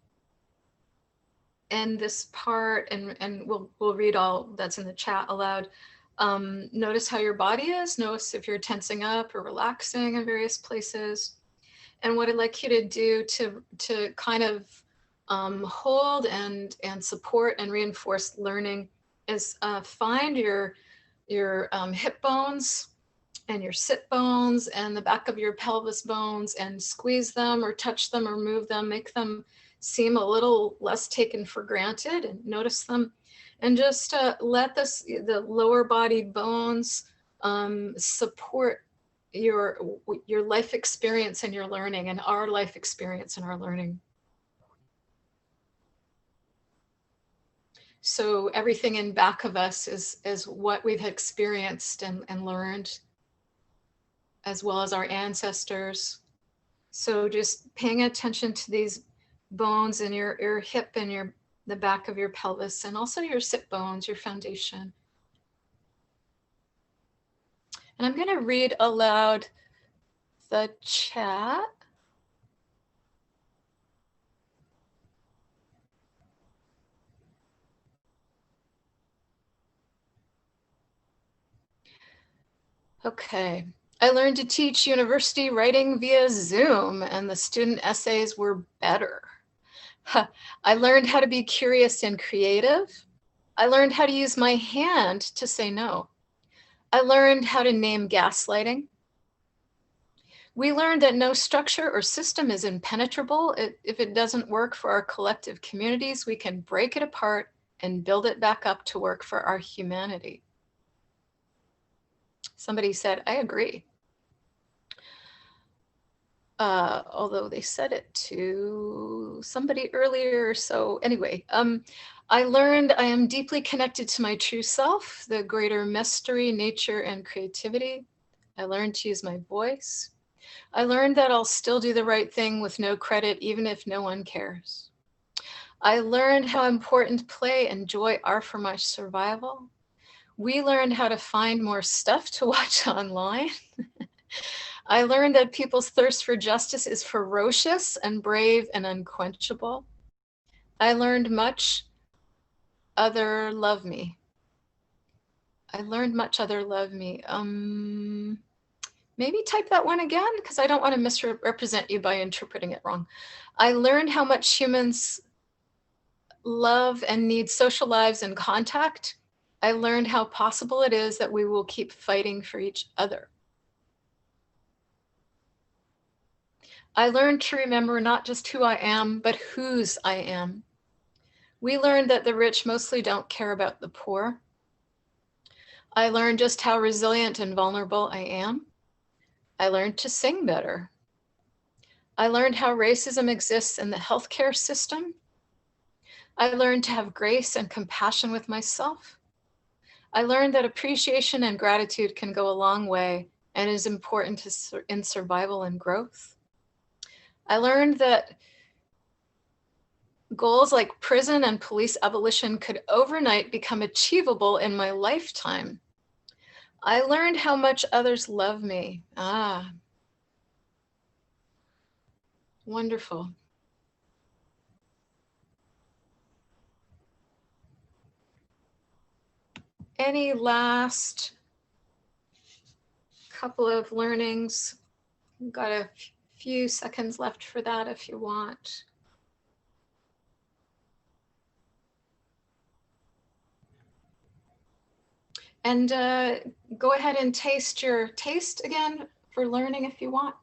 end this part, and we'll read all that's in the chat aloud. Notice how your body is. Notice if you're tensing up or relaxing in various places. And what I'd like you to do to kind of hold and support and reinforce learning is find your hip bones and your sit bones and the back of your pelvis bones and squeeze them or touch them or move them, make them seem a little less taken for granted, and notice them, and just let the lower body bones support your life experience and your learning, and our life experience and our learning. So everything in back of us is what we've experienced and learned, as well as our ancestors. So just paying attention to these bones in your hip and the back of your pelvis, and also your sit bones, your foundation. And I'm going to read aloud the chat. Okay. I learned to teach university writing via Zoom, and the student essays were better. I learned how to be curious and creative. I learned how to use my hand to say no. I learned how to name gaslighting. We learned that no structure or system is impenetrable. If it doesn't work for our collective communities, we can break it apart and build it back up to work for our humanity. Somebody said, I agree. Although they said it to somebody earlier. So anyway, I learned I am deeply connected to my true self, the greater mystery, nature, and creativity. I learned to use my voice. I learned that I'll still do the right thing with no credit, even if no one cares. I learned how important play and joy are for my survival. We learned how to find more stuff to watch online. I learned that people's thirst for justice is ferocious and brave and unquenchable. I learned much other love me. I learned much other love me. Maybe type that one again, because I don't want to misrepresent you by interpreting it wrong. I learned how much humans love and need social lives and contact. I learned how possible it is that we will keep fighting for each other. I learned to remember not just who I am, but whose I am. We learned that the rich mostly don't care about the poor. I learned just how resilient and vulnerable I am. I learned to sing better. I learned how racism exists in the healthcare system. I learned to have grace and compassion with myself. I learned that appreciation and gratitude can go a long way and is important in survival and growth. I learned that goals like prison and police abolition could overnight become achievable in my lifetime. I learned how much others love me. Wonderful. Any last couple of learnings? We've got a few seconds left for that if you want. And go ahead and taste again for learning if you want.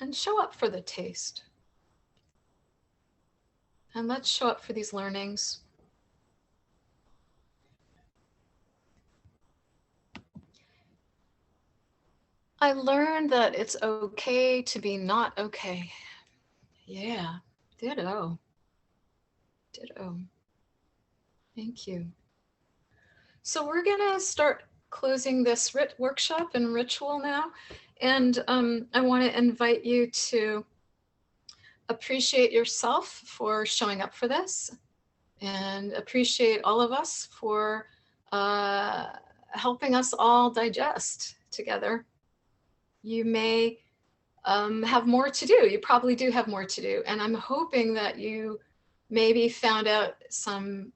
And show up for the taste. And let's show up for these learnings. I learned that it's okay to be not okay. Yeah, ditto. Ditto. Thank you. So we're gonna start closing this workshop and ritual now. And I wanna invite you to appreciate yourself for showing up for this and appreciate all of us for helping us all digest together. You may have more to do. You probably do have more to do. And I'm hoping that you maybe found out some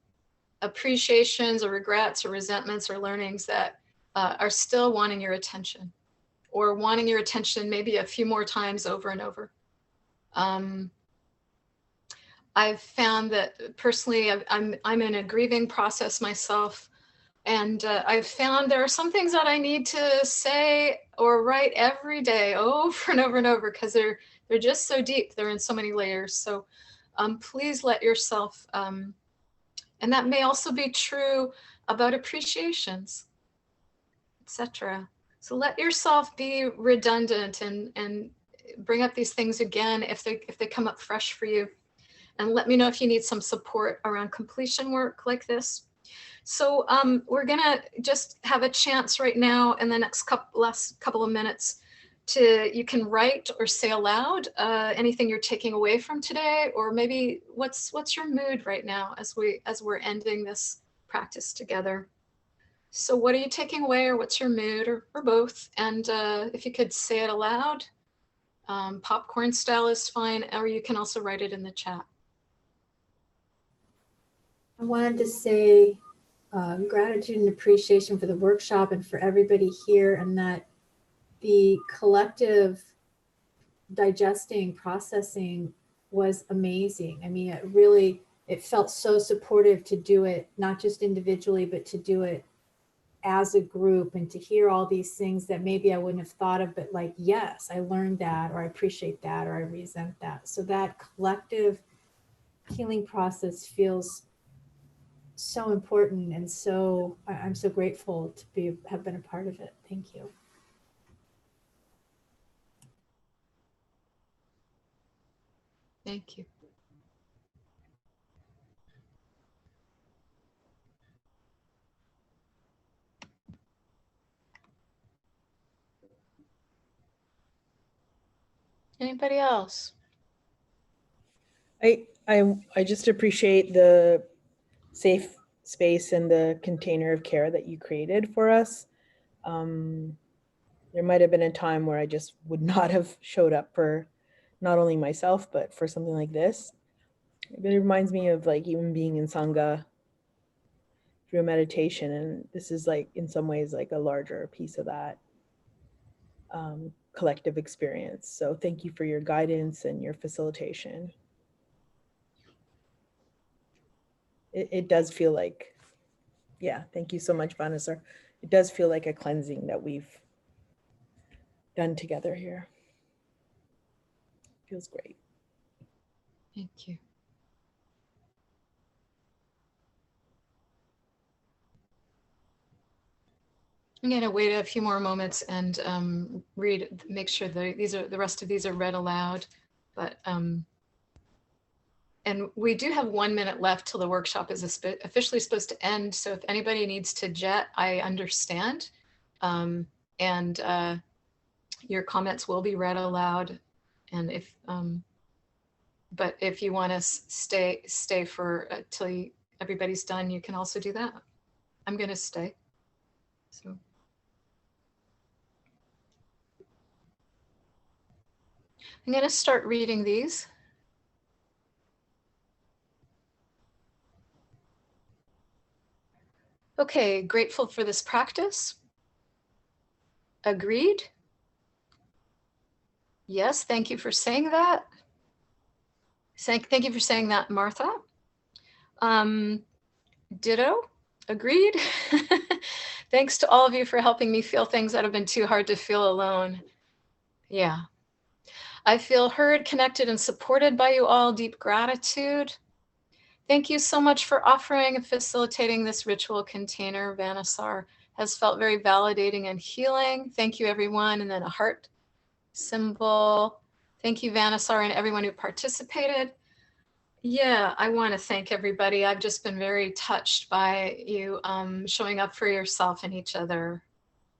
appreciations or regrets or resentments or learnings that are still wanting your attention, or wanting your attention maybe a few more times over and over. I've found that personally, I'm in a grieving process myself. And I've found there are some things that I need to say or write every day over and over and over, because they're just so deep. They're in so many layers. So please let yourself, and that may also be true about appreciations, etc. So let yourself be redundant and bring up these things again if they come up fresh for you. And let me know if you need some support around completion work like this. So we're gonna just have a chance right now in the next last couple of minutes you can write or say aloud anything you're taking away from today, or maybe what's your mood right now as we're ending this practice together. So what are you taking away, or what's your mood, or both? And if you could say it aloud, popcorn style is fine, or you can also write it in the chat. I wanted to say gratitude and appreciation for the workshop and for everybody here, and that the collective digesting, processing was amazing. I mean, it felt so supportive to do it, not just individually, but to do it as a group, and to hear all these things that maybe I wouldn't have thought of, but like, yes, I learned that, or I appreciate that, or I resent that. So that collective healing process feels so important, and so I'm so grateful to have been a part of it. Thank you. Thank you. Anybody else? I just appreciate the safe space and the container of care that you created for us. There might have been a time where I just would not have showed up for not only myself, but for something like this. It reminds me of like even being in Sangha through meditation, and this is like in some ways like a larger piece of that collective experience. So thank you for your guidance and your facilitation. It does feel like, yeah, thank you so much, Vanessa. It does feel like a cleansing that we've done together here. Feels great. Thank you. I'm going to wait a few more moments and make sure that the rest of these are read aloud. But and we do have 1 minute left till the workshop is officially supposed to end. So if anybody needs to jet, I understand. And your comments will be read aloud. And if, but if you want to stay for till everybody's done, you can also do that. I'm going to stay. So. I'm going to start reading these. Okay, grateful for this practice. Agreed. Yes, thank you for saying that. Thank you for saying that, Martha. Ditto, agreed. Thanks to all of you for helping me feel things that have been too hard to feel alone. Yeah. I feel heard, connected, and supported by you all. Deep gratitude. Thank you so much for offering and facilitating this ritual container, Vanessar. has felt very validating and healing. Thank you, everyone. And then a heart symbol. Thank you, Vanessar, and everyone who participated. Yeah, I want to thank everybody. I've just been very touched by you showing up for yourself and each other.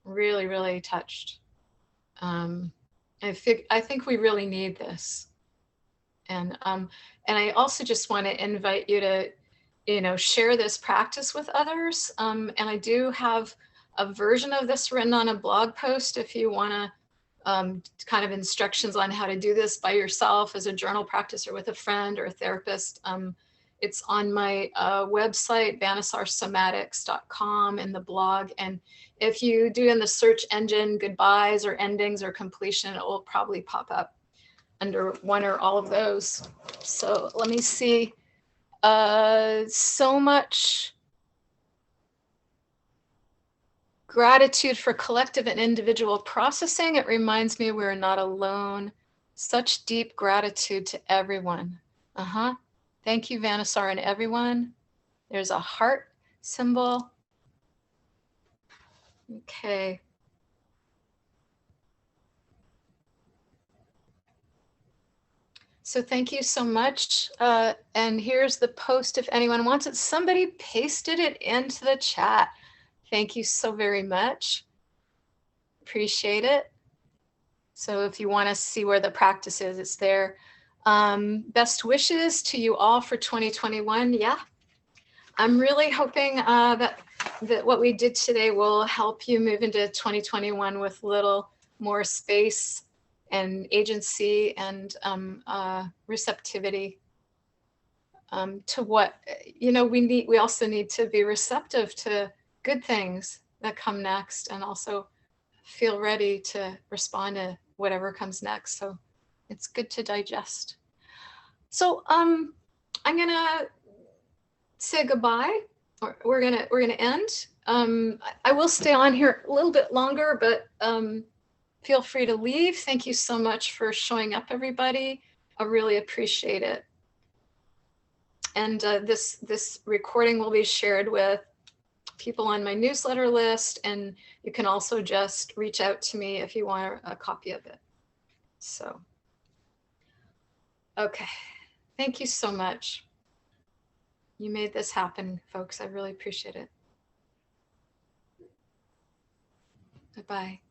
Really, really touched. I think we really need this. And I also just want to invite you to, share this practice with others. And I do have a version of this written on a blog post if you want to kind of instructions on how to do this by yourself as a journal practice or with a friend or a therapist. It's on my website, ritual-somatics.com, in the blog. And if you do in the search engine goodbyes or endings or completion, it will probably pop up under one or all of those. So let me see. So much gratitude for collective and individual processing. It reminds me we're not alone. Such deep gratitude to everyone. Thank you, Vanessar, and everyone. There's a heart symbol. Okay. So thank you so much. And here's the post if anyone wants it. Somebody pasted it into the chat. Thank you so very much. Appreciate it. So if you want to see where the practice is, it's there. Best wishes to you all for 2021. Yeah, I'm really hoping that what we did today will help you move into 2021 with a little more space and agency and receptivity to what we need. We also need to be receptive to good things that come next, and also feel ready to respond to whatever comes next. So it's good to digest. So I'm gonna say goodbye. We're gonna end. I will stay on here a little bit longer, but feel free to leave. Thank you so much for showing up, everybody. I really appreciate it. And this recording will be shared with people on my newsletter list, and you can also just reach out to me if you want a copy of it. So, okay, thank you so much. You made this happen, folks. I really appreciate it. Goodbye.